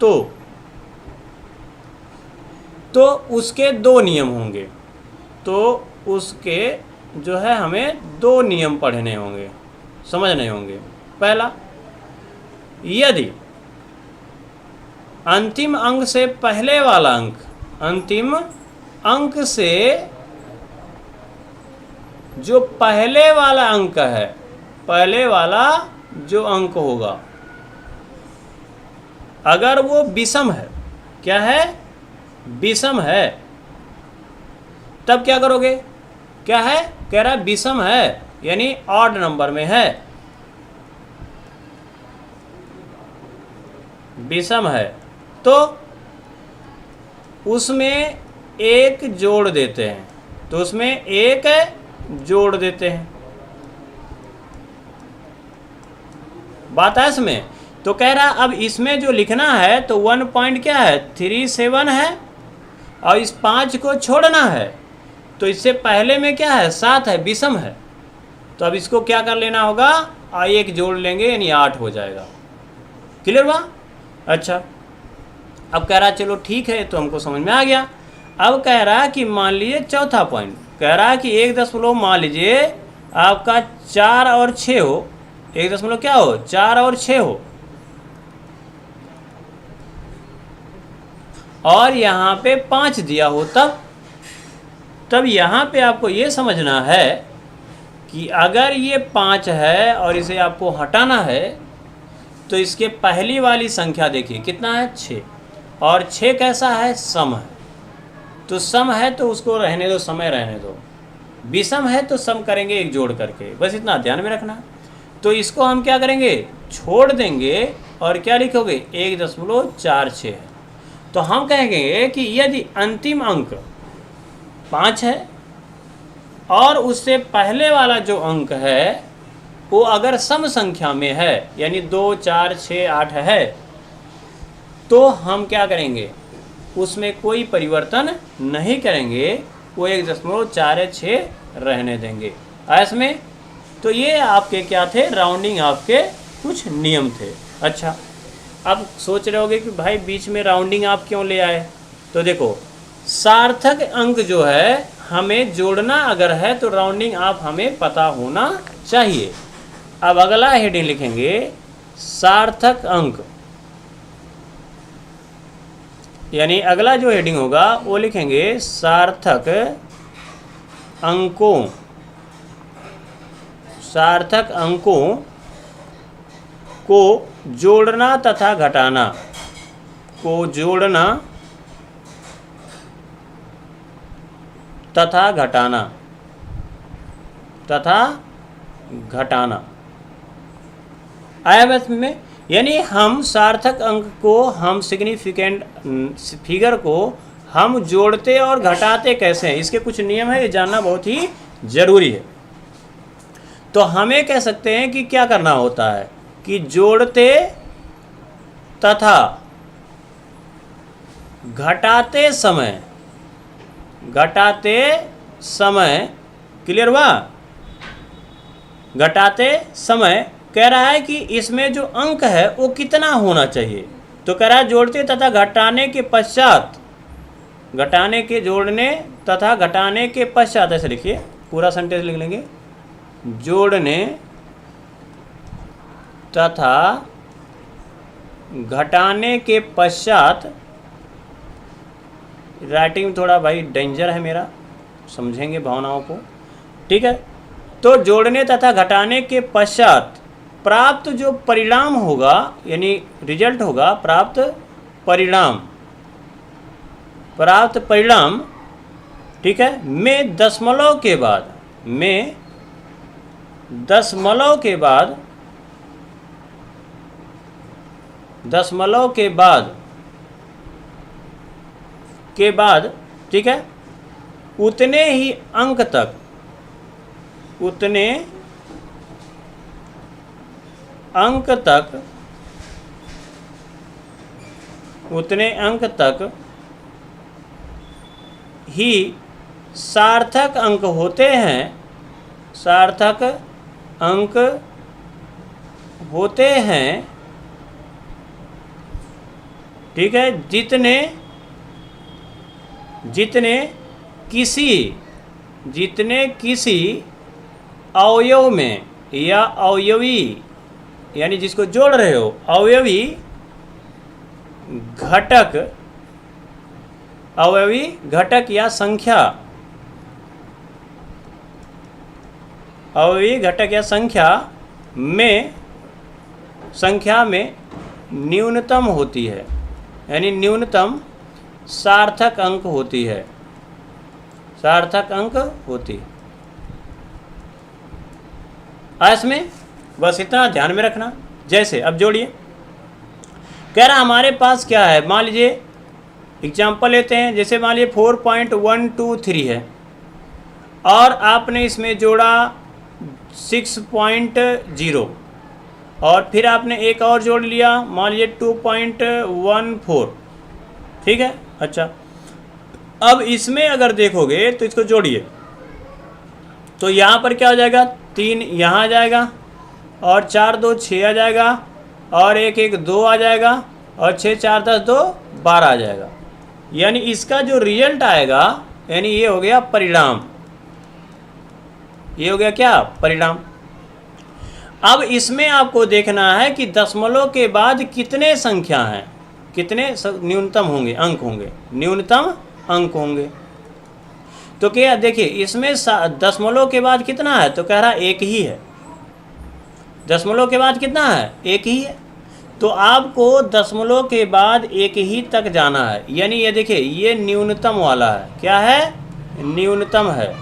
तो उसके 2 नियम होंगे। तो उसके जो है हमें 2 नियम पढ़ने होंगे, समझने होंगे। पहला, यदि अंतिम अंक से पहले वाला अंक, अंतिम अंक से जो पहले वाला अंक है, पहले वाला जो अंक होगा, अगर वो विषम है, क्या है? विषम है, तब क्या करोगे? क्या है? कह रहा विषम है, यानी ऑड नंबर में है, विषम है, तो उसमें एक जोड़ देते हैं। तो उसमें एक जोड़ देते हैं। बात है इसमें? तो कह रहा अब इसमें जो लिखना है, तो 1 पॉइंट क्या है? 37 है, और इस 5 को छोड़ना है। तो इससे पहले में क्या है? 7 है, विषम है। तो अब इसको क्या कर लेना होगा? एक जोड़ लेंगे, यानी 8 हो जाएगा। क्लियर हुआ? अच्छा, अब कह रहा चलो ठीक है, तो हमको समझ में आ गया। अब कह रहा कि मान लीजिए चौथा पॉइंट, कह रहा कि 1 मान लीजिए आपका 4 और 6 हो, 1 क्या हो? 4 और 6 हो, और यहाँ पे 5 दिया हो, तब यहाँ पे आपको ये समझना है कि अगर ये 5 है और इसे आपको हटाना है, तो इसके पहली वाली संख्या देखिए कितना है? 6, और 6 कैसा है? सम है। तो सम है तो उसको रहने दो, समय रहने दो। विषम है तो सम करेंगे एक जोड़ करके, बस इतना ध्यान में रखना। तो इसको हम क्या करेंगे? छोड़ देंगे, और क्या लिखोगे? 1.46 है। तो हम कहेंगे कि यदि अंतिम अंक 5 है और उससे पहले वाला जो अंक है वो अगर सम संख्या में है, यानी 2, 4, 6, 8 है, तो हम क्या करेंगे? उसमें कोई परिवर्तन नहीं करेंगे, वो 1.46 रहने देंगे। इसमें तो ये आपके क्या थे? राउंडिंग आपके कुछ नियम थे। अच्छा, अब सोच रहे होगे कि भाई बीच में राउंडिंग आप क्यों ले आए? तो देखो, सार्थक अंक जो है हमें जोड़ना अगर है, तो राउंडिंग आप हमें पता होना चाहिए। अब अगला हेडिंग लिखेंगे, सार्थक अंक। यानी अगला जो हेडिंग होगा वो लिखेंगे सार्थक अंकों, सार्थक अंकों को जोड़ना तथा घटाना, को जोड़ना तथा घटाना, तथा घटाना आया बस में। यानी हम सार्थक अंक को, हम सिग्निफिकेंट फिगर को हम जोड़ते और घटाते कैसे हैं, इसके कुछ नियम है, ये जानना बहुत ही ज़रूरी है। तो हमें कह सकते हैं कि क्या करना होता है कि जोड़ते तथा घटाते समय, घटाते समय, क्लियर हुआ, घटाते समय कह रहा है कि इसमें जो अंक है वो कितना होना चाहिए। तो कह रहा है जोड़ते तथा घटाने के पश्चात, घटाने के, जोड़ने तथा घटाने के पश्चात, ऐसे लिखिए, पूरा सेंटेंस लिख लेंगे, जोड़ने तथा घटाने के पश्चात, राइटिंग थोड़ा भाई डेंजर है मेरा, समझेंगे भावनाओं को, ठीक है। तो जोड़ने तथा घटाने के पश्चात प्राप्त जो परिणाम होगा, यानी रिजल्ट होगा, प्राप्त परिणाम, प्राप्त परिणाम, ठीक है, में दशमलव के बाद, में दशमलव के बाद, दशमलव के बाद, के बाद, ठीक है, उतने ही अंक तक, उतने अंक तक, उतने अंक तक ही सार्थक अंक होते हैं, सार्थक अंक होते हैं, ठीक है, जितने, जितने किसी, जितने किसी अवयव में या अवयवी, यानी जिसको जोड़ रहे हो, अवयवी घटक, अवयवी घटक या संख्या, अवयवी घटक या संख्या में, संख्या में न्यूनतम होती है, यानी न्यूनतम सार्थक अंक होती है, सार्थक अंक होती है। इसमें बस इतना ध्यान में रखना। जैसे अब जोड़िए, कह रहा हमारे पास क्या है, मान लीजिए एग्जाम्पल लेते हैं, जैसे मान लीजिए 4.123 है और आपने इसमें जोड़ा 6.0 और फिर आपने एक और जोड़ लिया, मान लीजिए 2.14, ठीक है। अच्छा, अब इसमें अगर देखोगे तो इसको जोड़िए, तो यहाँ पर क्या हो जाएगा, 3 यहाँ आ जाएगा और 4 2 6 आ जाएगा और 1 1 2 आ जाएगा और 6 4 10 2 12 आ जाएगा। यानी इसका जो रिजल्ट आएगा, यानी ये हो गया परिणाम, ये हो गया क्या, परिणाम। अब इसमें आपको देखना है कि दशमलव के बाद कितने संख्या हैं, कितने न्यूनतम होंगे, अंक होंगे, न्यूनतम अंक होंगे। तो क्या देखिए इसमें दशमलव के बाद कितना है, तो कह रहा एक ही है, दशमलव के बाद कितना है, एक ही है। तो आपको दशमलव के बाद एक ही तक जाना है, यानी ये देखिए ये न्यूनतम वाला है, क्या है, न्यूनतम है।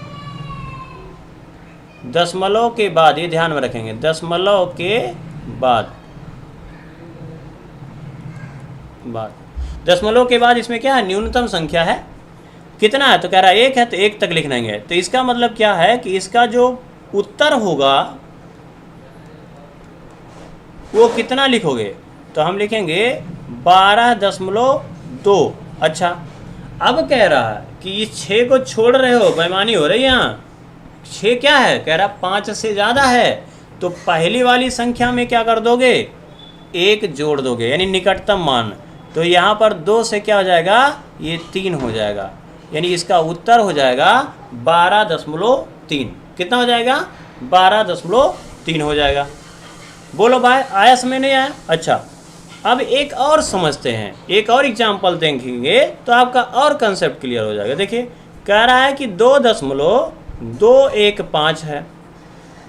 दशमलव के बाद, ये ध्यान में रखेंगे, दशमलव के बाद, दशमलव के बाद इसमें क्या है, न्यूनतम संख्या है, कितना है, तो कह रहा है 1 है, तो 1 तक लिखना है। तो इसका मतलब क्या है कि इसका जो उत्तर होगा वो कितना लिखोगे, तो हम लिखेंगे 12.2। अच्छा, अब कह रहा है कि इस 6 को छोड़ रहे हो, बेईमानी हो रही है यहाँ, 6 क्या है, कह रहा 5 से ज़्यादा है, तो पहली वाली संख्या में क्या कर दोगे, 1 जोड़ दोगे, यानी निकटतम मान। तो यहाँ पर 2 से क्या हो जाएगा, ये 3 हो जाएगा, यानी इसका उत्तर हो जाएगा 12.3। कितना हो जाएगा, 12.3 हो जाएगा। बोलो भाई, आया समझ नहीं आया। अच्छा, अब एक और समझते हैं, एक और एग्जाम्पल देखेंगे तो आपका और कंसेप्ट क्लियर हो जाएगा। देखिए कह रहा है कि 2.215 है,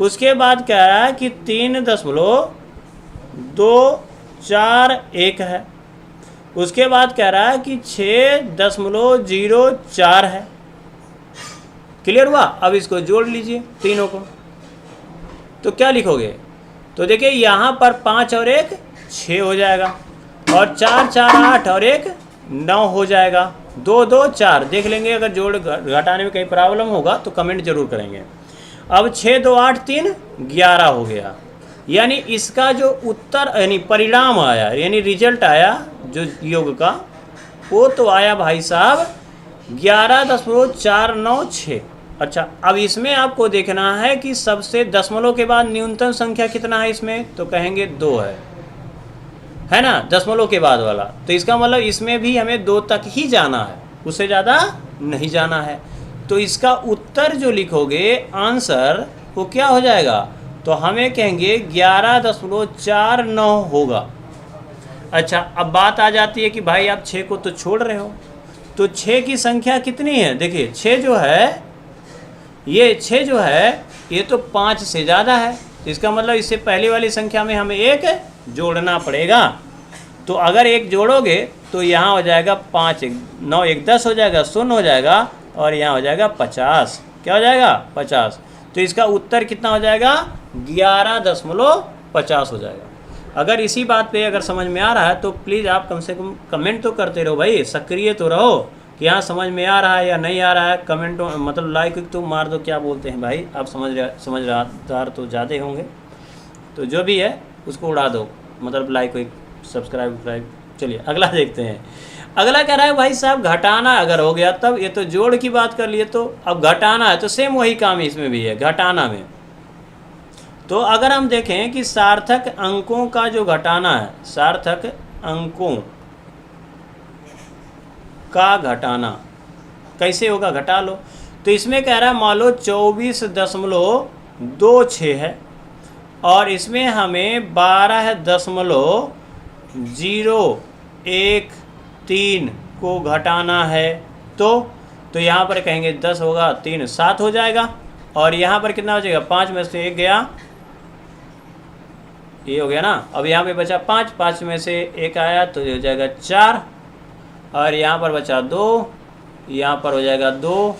उसके बाद कह रहा है कि 3.241 है, उसके बाद कह रहा है कि 6.04 है। क्लियर हुआ? अब इसको जोड़ लीजिए तीनों को, तो क्या लिखोगे? तो देखिए यहाँ पर 5 और 1 6 हो जाएगा, और 4 4 8 और 1 9 हो जाएगा। 2 2 4 देख लेंगे, अगर जोड़ घटाने में कहीं प्रॉब्लम होगा तो कमेंट जरूर करेंगे। अब 6 2 8 3 11 हो गया। यानी इसका जो उत्तर यानी परिणाम आया, यानी रिजल्ट आया जो योग का, वो तो आया भाई साहब 11.496। अच्छा, अब इसमें आपको देखना है कि सबसे दशमलव के बाद न्यूनतम संख्या कितना है इसमें, तो कहेंगे 2 है ना, दशमलव के बाद वाला। तो इसका मतलब इसमें भी हमें 2 तक ही जाना है, उससे ज़्यादा नहीं जाना है। तो इसका उत्तर जो लिखोगे आंसर वो क्या हो जाएगा, तो हमें कहेंगे 11.49 होगा। अच्छा, अब बात आ जाती है कि भाई आप 6 को तो छोड़ रहे हो, तो 6 की संख्या कितनी है? देखिए 6 जो है, ये 6 जो है ये तो 5 से ज़्यादा है, तो इसका मतलब इससे पहले वाली संख्या में हमें 1 जोड़ना पड़ेगा। तो अगर 1 जोड़ोगे तो यहाँ हो जाएगा 5 9 1 10 हो जाएगा, 0 हो जाएगा, और यहाँ हो जाएगा 50। क्या हो जाएगा? 50। तो इसका उत्तर कितना हो जाएगा? 11.50 हो जाएगा। अगर इसी बात पे अगर समझ में आ रहा है तो प्लीज़ आप कम से कम कमेंट तो करते रहो भाई, सक्रिय तो रहो कि यहाँ समझ में आ रहा है या नहीं आ रहा है। कमेंट मतलब लाइक तो मार दो, क्या बोलते हैं भाई, आप समझदार तो ज़्यादा होंगे, तो जो भी है उसको उड़ा दो, मतलब लाइक सब्सक्राइब। चलिए अगला देखते हैं। अगला कह रहा है भाई साहब घटाना अगर हो गया तब, ये तो जोड़ की बात कर लिए, तो अब घटाना है तो सेम वही काम इसमें भी है घटाना में। तो अगर हम देखें कि सार्थक अंकों का जो घटाना है, सार्थक अंकों का घटाना कैसे होगा, घटा लो। तो इसमें कह रहा है मान लो 24.26 है, और इसमें हमें 12.013 को घटाना है। तो यहाँ पर कहेंगे 10 होगा, 3 7 हो जाएगा, और यहाँ पर कितना हो जाएगा? 5 में से 1 गया, ये हो गया ना। अब यहाँ पे बचा 5, 5 में से 1 आया तो ये हो जाएगा 4, और यहाँ पर बचा 2, यहाँ पर हो जाएगा 2,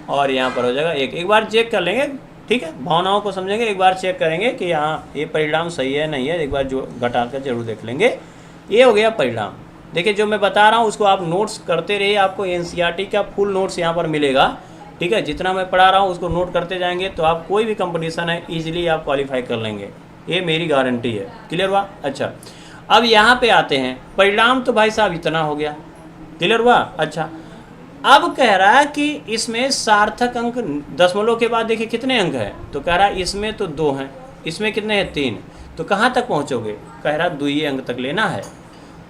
और यहाँ पर हो जाएगा 1। एक बार चेक कर लेंगे, ठीक है, भावनाओं को समझेंगे, एक बार चेक करेंगे कि यहाँ ये परिणाम सही है नहीं है, एक बार जो घटा कर जरूर देख लेंगे। ये हो गया परिणाम। देखिए जो मैं बता रहा हूँ उसको आप नोट्स करते रहिए, आपको एनसीईआरटी का फुल नोट्स यहाँ पर मिलेगा, ठीक है। जितना मैं पढ़ा रहा हूँ उसको नोट करते जाएंगे तो आप कोई भी कंपटीशन है ईजिली आप क्वालिफाई कर लेंगे, ये मेरी गारंटी है। क्लियर हुआ? अच्छा, अब यहाँ पे आते हैं, परिणाम तो भाई साहब इतना हो गया। क्लियर हुआ? अच्छा, अब कह रहा है कि इसमें सार्थक अंक दशमलव के बाद देखिए कितने अंक हैं, तो कह रहा है इसमें तो 2 हैं, इसमें कितने हैं? 3। तो कहाँ तक पहुँचोगे? कह रहा है 2 अंक तक लेना है।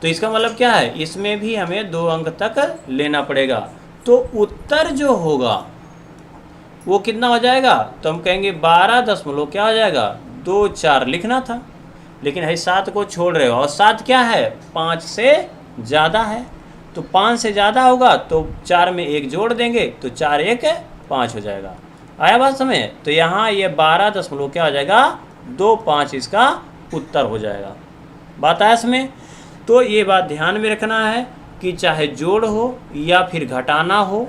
तो इसका मतलब क्या है, इसमें भी हमें 2 अंक तक लेना पड़ेगा। तो उत्तर जो होगा वो कितना हो जाएगा, तो हम कहेंगे 12 क्या हो जाएगा, 24 लिखना था, लेकिन है 7 को छोड़ रहे हो, और 7 क्या है, 5 से ज़्यादा है। तो 5 से ज़्यादा होगा तो 4 में 1 जोड़ देंगे, तो 4 1 5 हो जाएगा। आया बात समझ? तो यहाँ ये 12 क्या हो जाएगा, 25 इसका उत्तर हो जाएगा। बात आया इसमें? तो ये बात ध्यान में रखना है कि चाहे जोड़ हो या फिर घटाना हो,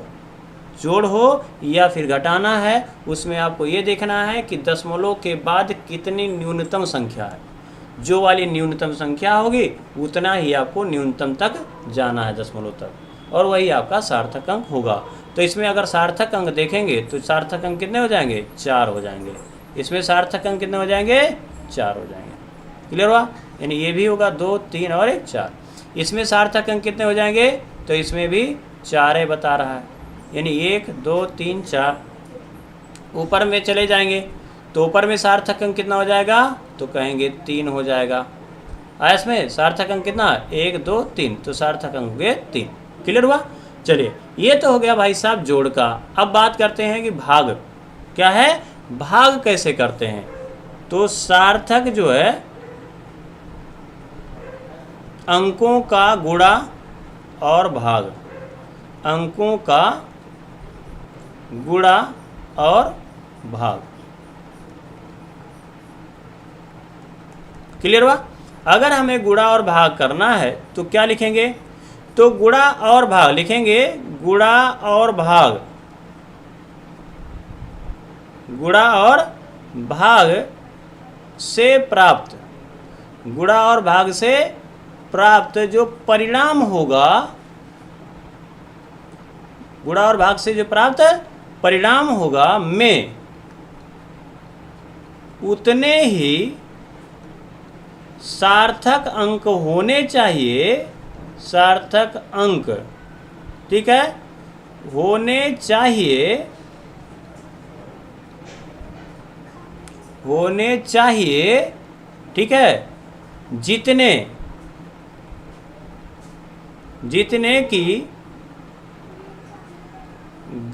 जोड़ हो या फिर घटाना है, उसमें आपको ये देखना है कि दशमलव के बाद कितनी न्यूनतम संख्या है। जो वाली न्यूनतम संख्या होगी उतना ही आपको न्यूनतम तक जाना है, दशमलव तक, और वही आपका सार्थक अंक होगा। तो इसमें अगर सार्थक अंक देखेंगे तो सार्थक अंक कितने हो जाएंगे, 4 हो जाएंगे। इसमें सार्थक अंक कितने हो जाएंगे, 4 हो जाएंगे। क्लियर हुआ? यानी ये भी होगा 2 3 और 1 4। इसमें सार्थक अंक कितने हो जाएंगे, तो इसमें भी 4 बता रहा है, यानी 1 2 3 4। ऊपर में चले जाएंगे तो ऊपर में सार्थक अंक कितना हो जाएगा, तो कहेंगे 3 हो जाएगा। आया इसमें सार्थक अंक कितना, 1 2 3, तो सार्थक अंक हो गए 3। क्लियर हुआ? चलिए ये तो हो गया भाई साहब जोड़ का। अब बात करते हैं कि भाग क्या है, भाग कैसे करते हैं। तो सार्थक जो है अंकों का गुणा और भाग, अंकों का गुणा और भाग। क्लियर हुआ? अगर हमें गुणा और भाग करना है तो क्या लिखेंगे? तो गुणा और भाग लिखेंगे, गुणा और भाग, गुणा और भाग से प्राप्त, गुणा और भाग से प्राप्त जो परिणाम होगा, गुणा और भाग से जो प्राप्त परिणाम होगा में उतने ही सार्थक अंक होने चाहिए, सार्थक अंक, ठीक है, होने चाहिए, होने चाहिए, ठीक है, जितने, जितने की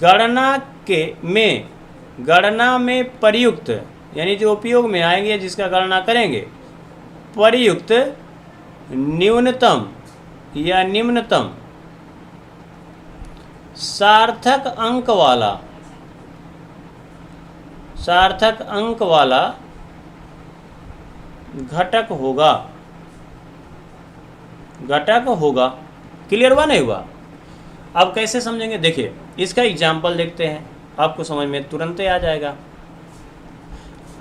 गणना के में, गणना में प्रयुक्त, यानी जो उपयोग में आएंगे, जिसका गणना करेंगे, प्रयुक्त न्यूनतम या निम्नतम सार्थक अंक वाला, सार्थक अंक वाला घटक होगा, घटक होगा। क्लियर हुआ नहीं हुआ? अब कैसे समझेंगे? देखिए इसका एग्जाम्पल देखते हैं, आपको समझ में तुरंत आ जाएगा।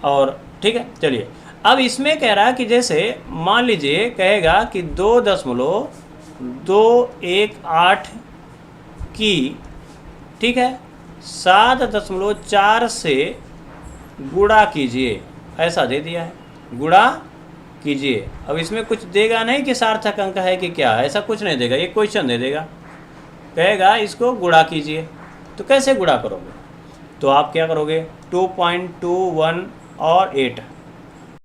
और ठीक है, चलिए अब इसमें कह रहा है कि जैसे मान लीजिए कहेगा कि 2.218 की, ठीक है, 7.4 से गुणा कीजिए, ऐसा दे दिया है, गुणा कीजिए। अब इसमें कुछ देगा नहीं कि सार्थक अंक है कि क्या, ऐसा कुछ नहीं देगा, ये क्वेश्चन दे देगा, कहेगा इसको गुणा कीजिए। तो कैसे गुणा करोगे? तो आप क्या करोगे? 2.21 और 8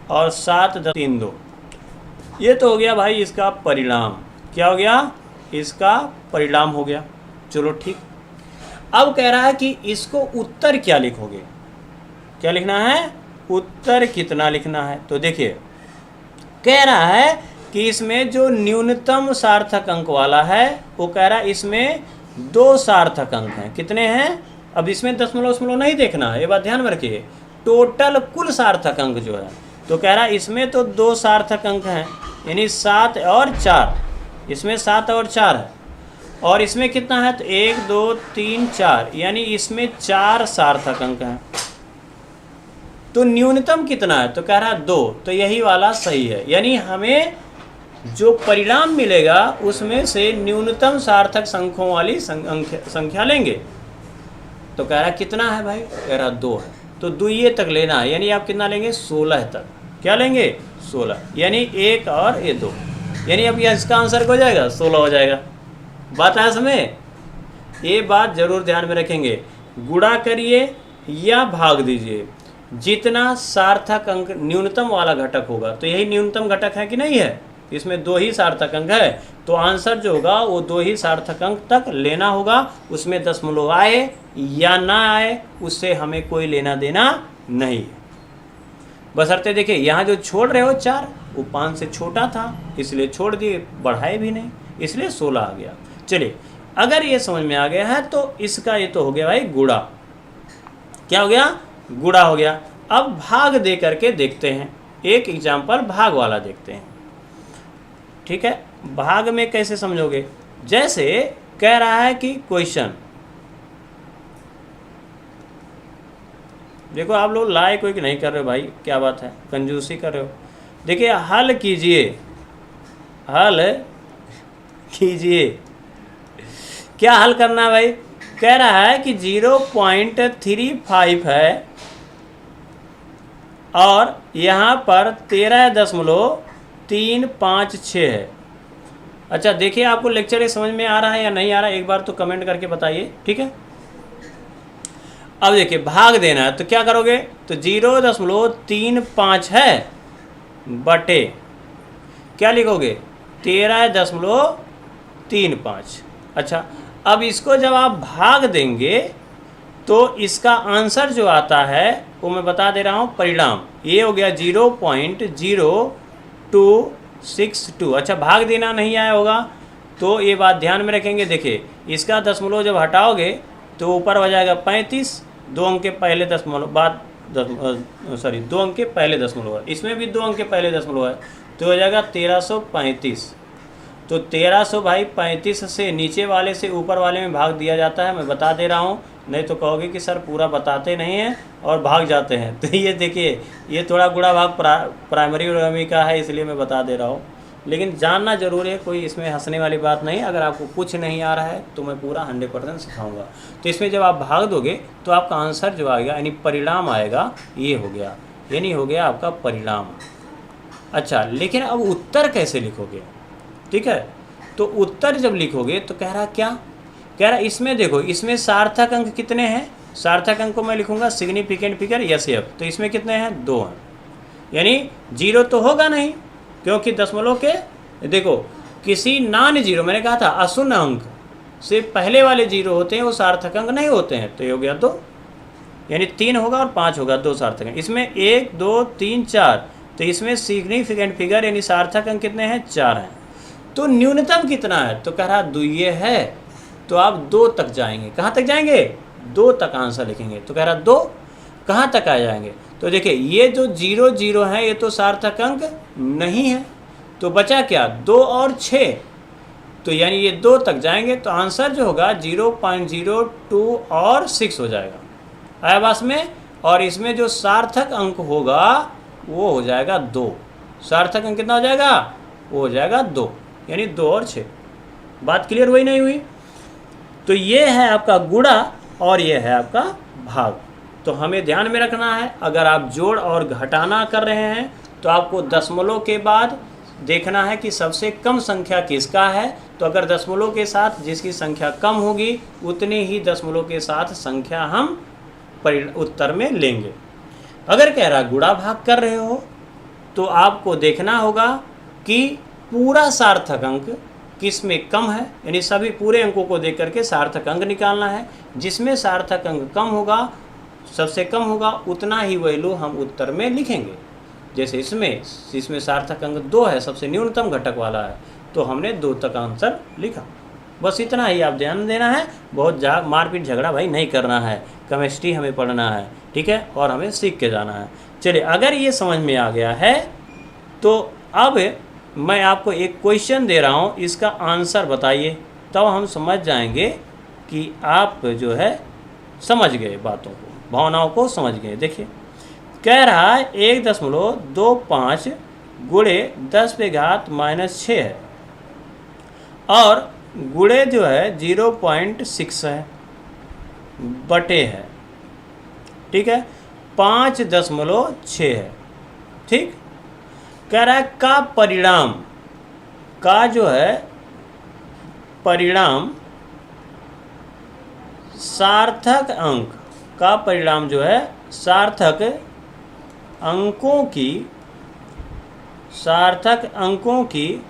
और 7.32, ये तो हो गया भाई इसका परिणाम। क्या हो गया? इसका परिणाम हो गया। चलो ठीक। अब कह रहा है कि इसको उत्तर क्या लिखोगे? क्या लिखना है? उत्तर कितना लिखना है? तो देखिए कह रहा है कि इसमें जो न्यूनतम सार्थक अंक वाला है, वो कह रहा है इसमें 2 सार्थक अंक हैं। कितने हैं? अब इसमें दशमलव नहीं देखना है, ये बात ध्यान में रखिए। टोटल कुल सार्थक अंक जो है, तो कह रहा है इसमें तो 2 सार्थक अंक हैं, यानी 7 और 4, इसमें 7 और 4 है। और इसमें कितना है? तो 1 2 3 4, यानी इसमें 4 सार्थक अंक हैं। तो न्यूनतम कितना है? तो कह रहा है 2, तो यही वाला सही है। यानी हमें जो परिणाम मिलेगा उसमें से न्यूनतम सार्थक संख्यों वाली संख्या लेंगे। तो कह रहा है कितना है भाई? कह रहा 2 है, तो 2 तक लेना है, यानी आप कितना लेंगे? 16 तक। क्या लेंगे? 16, यानी 1 और ये 2, यानी अब यह इसका आंसर हो जाएगा 16 हो जाएगा। बात है इसमें, ये बात जरूर ध्यान में रखेंगे। गुणा करिए या भाग दीजिए, जितना सार्थक अंक न्यूनतम वाला घटक होगा, तो यही न्यूनतम घटक है कि नहीं है? इसमें 2 ही सार्थक अंक है, तो आंसर जो होगा वो 2 ही सार्थक अंक तक लेना होगा। उसमें दशमलव आए या ना आए, उससे हमें कोई लेना देना नहीं है। बशर्ते देखिए यहाँ जो छोड़ रहे हो 4, वो 5 से छोटा था, इसलिए छोड़ दिए, बढ़ाए भी नहीं, इसलिए 16 आ गया। चलिए अगर ये समझ में आ गया है तो इसका ये तो हो गया भाई गुणा। क्या हो गया? गुणा हो गया। अब भाग दे करके देखते हैं, एक एग्जाम्पल भाग वाला देखते हैं। ठीक है, भाग में कैसे समझोगे? जैसे कह रहा है कि क्वेश्चन, देखो आप लोग लाए कोई नहीं कर रहे हो भाई, क्या बात है, कंजूसी कर रहे हो। देखिए हल कीजिए, हल कीजिए। क्या हल करना है भाई? कह रहा है कि 0.35 है और यहाँ पर 13.356 है। अच्छा देखिए आपको लेक्चर समझ में आ रहा है या नहीं आ रहा है, एक बार तो कमेंट करके बताइए, ठीक है। अब देखिए भाग देना है तो क्या करोगे? तो 0.35 है बटे क्या लिखोगे? 13.35। अच्छा अब इसको जब आप भाग देंगे तो इसका आंसर जो आता है वो मैं बता दे रहा हूँ, परिणाम ये हो गया 0.02 62। अच्छा, भाग देना नहीं आया होगा तो ये बात ध्यान में रखेंगे। देखिए इसका दशमलव जब हटाओगे तो ऊपर हो जाएगा 35, 2 अंक के पहले दशमलव बाद सॉरी 2 अंक के पहले दशमलव है, इसमें भी 2 अंक के पहले दशमलव है, तो हो जाएगा 1335। तो 1300 भाई 35 से नीचे वाले से ऊपर वाले में भाग दिया जाता है, मैं बता दे रहा हूँ, नहीं तो कहोगे कि सर पूरा बताते नहीं हैं और भाग जाते हैं। तो ये देखिए ये थोड़ा गुणा भाग प्राइमरी और का है, इसलिए मैं बता दे रहा हूँ, लेकिन जानना जरूरी है, कोई इसमें हंसने वाली बात नहीं। अगर आपको कुछ नहीं आ रहा है तो मैं पूरा 100% सिखाऊंगा। तो इसमें जब आप भाग दोगे तो आपका आंसर जो आएगा यानी परिणाम आएगा, ये हो गया, यानी हो गया आपका परिणाम। अच्छा, लेकिन अब उत्तर कैसे लिखोगे? ठीक है, तो उत्तर जब लिखोगे तो कह रहा क्या, कह रहा इसमें देखो, इसमें सार्थक अंक कितने हैं? सार्थक अंक को मैं लिखूंगा सिग्निफिकेंट फिगर SF, तो इसमें कितने हैं? 2 हैं, यानी 0 तो होगा नहीं, क्योंकि दशमलव के देखो किसी नॉन जीरो, मैंने कहा था अशून्य अंक से पहले वाले 0 होते हैं वो सार्थक अंक नहीं होते हैं। तो ये हो गया 2, यानी 3 होगा और 5 होगा, 2 सार्थक अंक। इसमें 1 2 3 4, तो इसमें सिग्निफिकेंट फिगर यानी सार्थक अंक कितने हैं? 4 हैं। तो न्यूनतम कितना है? तो कह रहा 2 ये है, तो आप 2 तक जाएंगे। कहाँ तक जाएंगे? 2 तक आंसर लिखेंगे। तो कह रहा 2 कहाँ तक आ जाएंगे? तो देखिए ये जो 0 0 है ये तो सार्थक अंक नहीं है, तो बचा क्या? 2 और 6, तो यानी ये 2 तक जाएंगे, तो आंसर जो होगा 0.02 और 6 हो जाएगा। आया बात में? और इसमें जो सार्थक अंक होगा वो हो जाएगा 2। सार्थक अंक कितना हो जाएगा? वो हो जाएगा 2, यानी 2 और 6। बात क्लियर हुई नहीं हुई? तो ये है आपका गुणा और ये है आपका भाग। तो हमें ध्यान में रखना है, अगर आप जोड़ और घटाना कर रहे हैं तो आपको दशमलव के बाद देखना है कि सबसे कम संख्या किसका है। तो अगर दशमलव के साथ जिसकी संख्या कम होगी उतनी ही दशमलव के साथ संख्या हम उत्तर में लेंगे। अगर कह रहा गुणा भाग कर रहे हो तो आपको देखना होगा कि पूरा सार्थक अंक किस में कम है, यानी सभी पूरे अंकों को देख करके सार्थक अंक निकालना है। जिसमें सार्थक अंक कम होगा, सबसे कम होगा, उतना ही वैल्यू हम उत्तर में लिखेंगे। जैसे इसमें सार्थक अंक 2 है, सबसे न्यूनतम घटक वाला है, तो हमने 2 तक आंसर लिखा। बस इतना ही आप ध्यान देना है, बहुत मारपीट झगड़ा भाई नहीं करना है। केमिस्ट्री हमें पढ़ना है, ठीक है, और हमें सीख के जाना है। चलिए, अगर ये समझ में आ गया है तो अब मैं आपको एक क्वेश्चन दे रहा हूँ, इसका आंसर बताइए, तब तो हम समझ जाएंगे कि आप जो है समझ गए बातों को, भावनाओं को समझ गए। देखिए कह रहा है 1.25 गुणे 10⁻⁻6 है और गुणे जो है 0.6 है बटे है, ठीक है, 5.6 है। ठीक, कह रहा है का परिणाम, का जो है परिणाम सार्थक अंक, का परिणाम जो है सार्थक अंकों की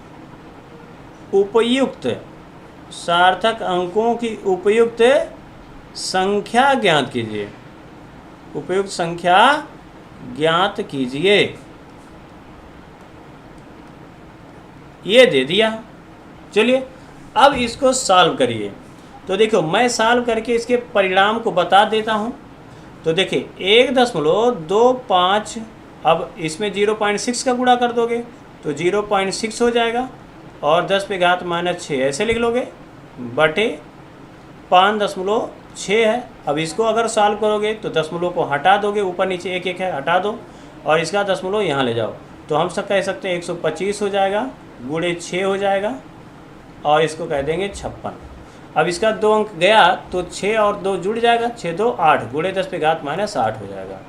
उपयुक्त, सार्थक अंकों की उपयुक्त संख्या ज्ञात कीजिए, उपयुक्त संख्या ज्ञात कीजिए। ये दे दिया। चलिए अब इसको सॉल्व करिए। तो देखो मैं सॉल्व करके इसके परिणाम को बता देता हूँ। तो देखिए 1.25, अब इसमें 0.6 का गुणा कर दोगे तो 0.6 हो जाएगा और 10⁻⁻6 ऐसे लिख लोगे बटे 5.6 है। अब इसको अगर सॉल्व करोगे तो दशमलव को हटा दोगे, ऊपर नीचे 1 1 है, हटा दो और इसका दशमलव यहाँ ले जाओ, तो हम सब कह सकते हैं 125 हो जाएगा, गुणे 6 हो जाएगा और इसको कह देंगे 56। अब इसका 2 अंक गया तो 6 और 2 जुड़ जाएगा, 6 2 8 गुणे 10⁻⁻8 हो जाएगा।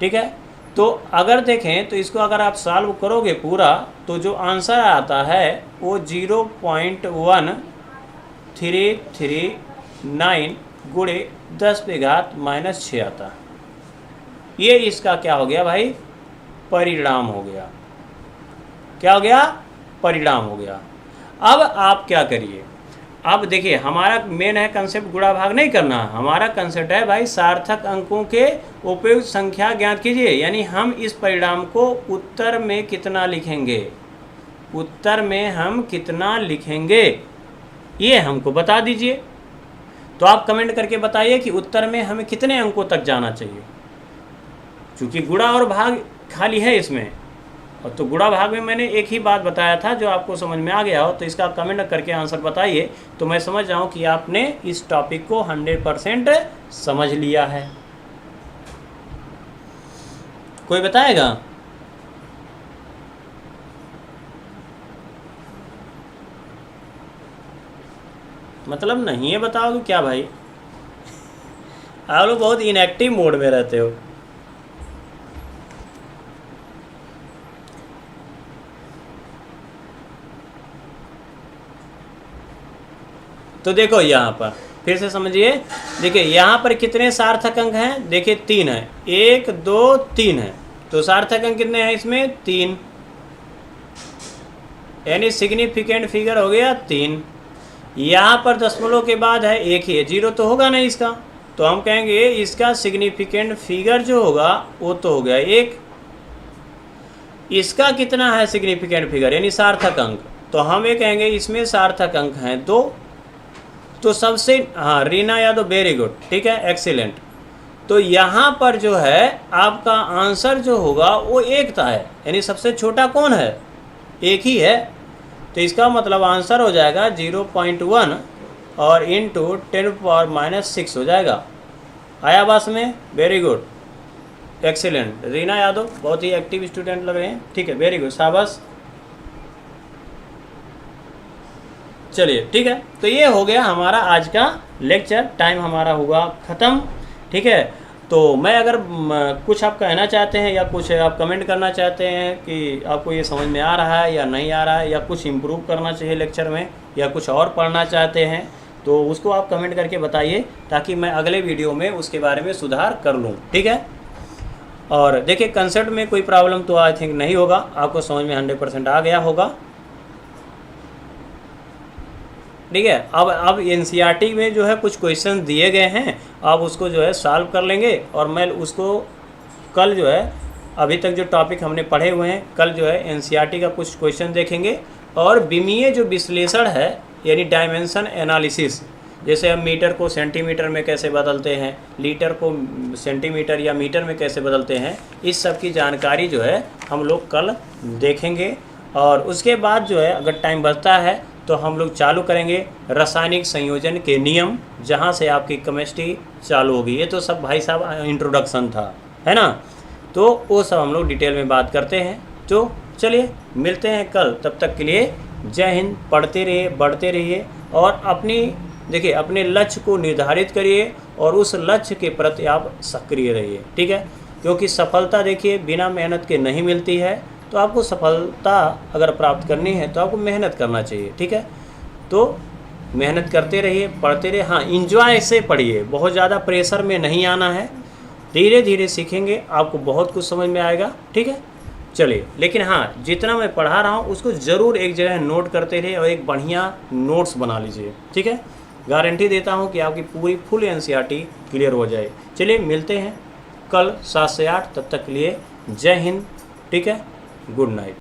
ठीक है, तो अगर देखें तो इसको अगर आप सॉल्व करोगे पूरा तो जो आंसर आता है वो 0.1339 गुणे 10⁻⁻6 आता है। ये इसका क्या हो गया भाई? परिणाम हो गया। क्या हो गया? परिणाम हो गया। अब आप क्या करिए, अब देखिए हमारा मेन है कंसेप्ट गुणा भाग नहीं करना, हमारा कंसेप्ट है भाई सार्थक अंकों के उपयुक्त संख्या ज्ञात कीजिए। यानी हम इस परिणाम को उत्तर में कितना लिखेंगे, उत्तर में हम कितना लिखेंगे ये हमको बता दीजिए। तो आप कमेंट करके बताइए कि उत्तर में हमें कितने अंकों तक जाना चाहिए। क्योंकि गुणा और भाग खाली है इसमें, और तो गुणा भाग में मैंने एक ही बात बताया था जो आपको समझ में आ गया हो, तो इसका कमेंट करके आंसर बताइए, तो मैं समझ जाऊं कि आपने इस टॉपिक को 100% समझ लिया है। कोई बताएगा? मतलब नहीं है बताओगे क्या भाई? आप लोग बहुत इनएक्टिव मोड में रहते हो। तो देखो यहाँ पर फिर से समझिए, देखिए यहाँ पर कितने सार्थक अंक हैं? देखिए 3 है, 1 2 3 है। तो सार्थक अंक कितने हैं इसमें? 3, यानी सिग्निफिकेंट फिगर हो गया 3। यहाँ पर दशमलव के बाद है 1 ही है, 0 तो होगा नहीं इसका, तो हम कहेंगे इसका सिग्निफिकेंट फिगर जो होगा वो तो हो गया 1। इसका कितना है सिग्निफिकेंट फिगर यानी सार्थक अंक? तो हम ये कहेंगे इसमें सार्थक अंक हैं 2। तो सबसे, हाँ रीना यादव वेरी गुड, ठीक है, एक्सीलेंट। तो यहाँ पर जो है आपका आंसर जो होगा वो 1 है, यानी सबसे छोटा कौन है? 1 ही है। तो इसका मतलब आंसर हो जाएगा 0.1 और इंटू 10⁻⁻6 हो जाएगा। आया बस में? Very good, excellent. Reena Yadav बहुत ही एक्टिव स्टूडेंट लग रहे हैं, ठीक है, वेरी गुड, शाबाश। चलिए ठीक है, तो ये हो गया हमारा आज का लेक्चर। टाइम हमारा हुआ ख़त्म, ठीक है। तो मैं अगर कुछ आप कहना चाहते हैं या कुछ आप कमेंट करना चाहते हैं कि आपको ये समझ में आ रहा है या नहीं आ रहा है, या कुछ इम्प्रूव करना चाहिए लेक्चर में, या कुछ और पढ़ना चाहते हैं, तो उसको आप कमेंट करके बताइए, ताकि मैं अगले वीडियो में उसके बारे में सुधार कर लूँ, ठीक है। और देखिए कंसेप्ट में कोई प्रॉब्लम तो आई थिंक नहीं होगा, आपको समझ में 100% आ गया होगा, ठीक है। अब एनसीईआरटी में जो है कुछ क्वेश्चन दिए गए हैं, आप उसको जो है सॉल्व कर लेंगे, और मैं उसको कल जो है, अभी तक जो टॉपिक हमने पढ़े हुए हैं, कल जो है एनसीईआरटी का कुछ क्वेश्चन देखेंगे। और विमीय जो विश्लेषण है यानी डायमेंशन एनालिसिस, जैसे हम मीटर को सेंटीमीटर में कैसे बदलते हैं, लीटर को सेंटीमीटर या मीटर में कैसे बदलते हैं, इस सब की जानकारी जो है हम लोग कल देखेंगे। और उसके बाद जो है अगर टाइम बचता है तो हम लोग चालू करेंगे रासायनिक संयोजन के नियम, जहाँ से आपकी केमिस्ट्री चालू होगी। ये तो सब भाई साहब इंट्रोडक्शन था, है ना, तो वो सब हम लोग डिटेल में बात करते हैं। तो चलिए मिलते हैं कल, तब तक के लिए जय हिंद। पढ़ते रहिए, बढ़ते रहिए, और देखिए अपने लक्ष्य को निर्धारित करिए, और उस लक्ष्य के प्रति आप सक्रिय रहिए, ठीक है। क्योंकि सफलता देखिए बिना मेहनत के नहीं मिलती है, तो आपको सफलता अगर प्राप्त करनी है तो आपको मेहनत करना चाहिए, ठीक है। तो मेहनत करते रहिए, पढ़ते रहिए, हाँ इंजॉय से पढ़िए, बहुत ज़्यादा प्रेशर में नहीं आना है, धीरे धीरे सीखेंगे, आपको बहुत कुछ समझ में आएगा, ठीक है। चलिए, लेकिन हाँ जितना मैं पढ़ा रहा हूँ उसको ज़रूर एक जगह नोट करते रहिए, और एक बढ़िया नोट्स बना लीजिए, ठीक है। गारंटी देता हूँ कि आपकी पूरी फुल एनसीईआरटी क्लियर हो जाए। चलिए मिलते हैं कल 7 से 8, तब तक के लिए जय हिंद, ठीक है, गुड नाइट।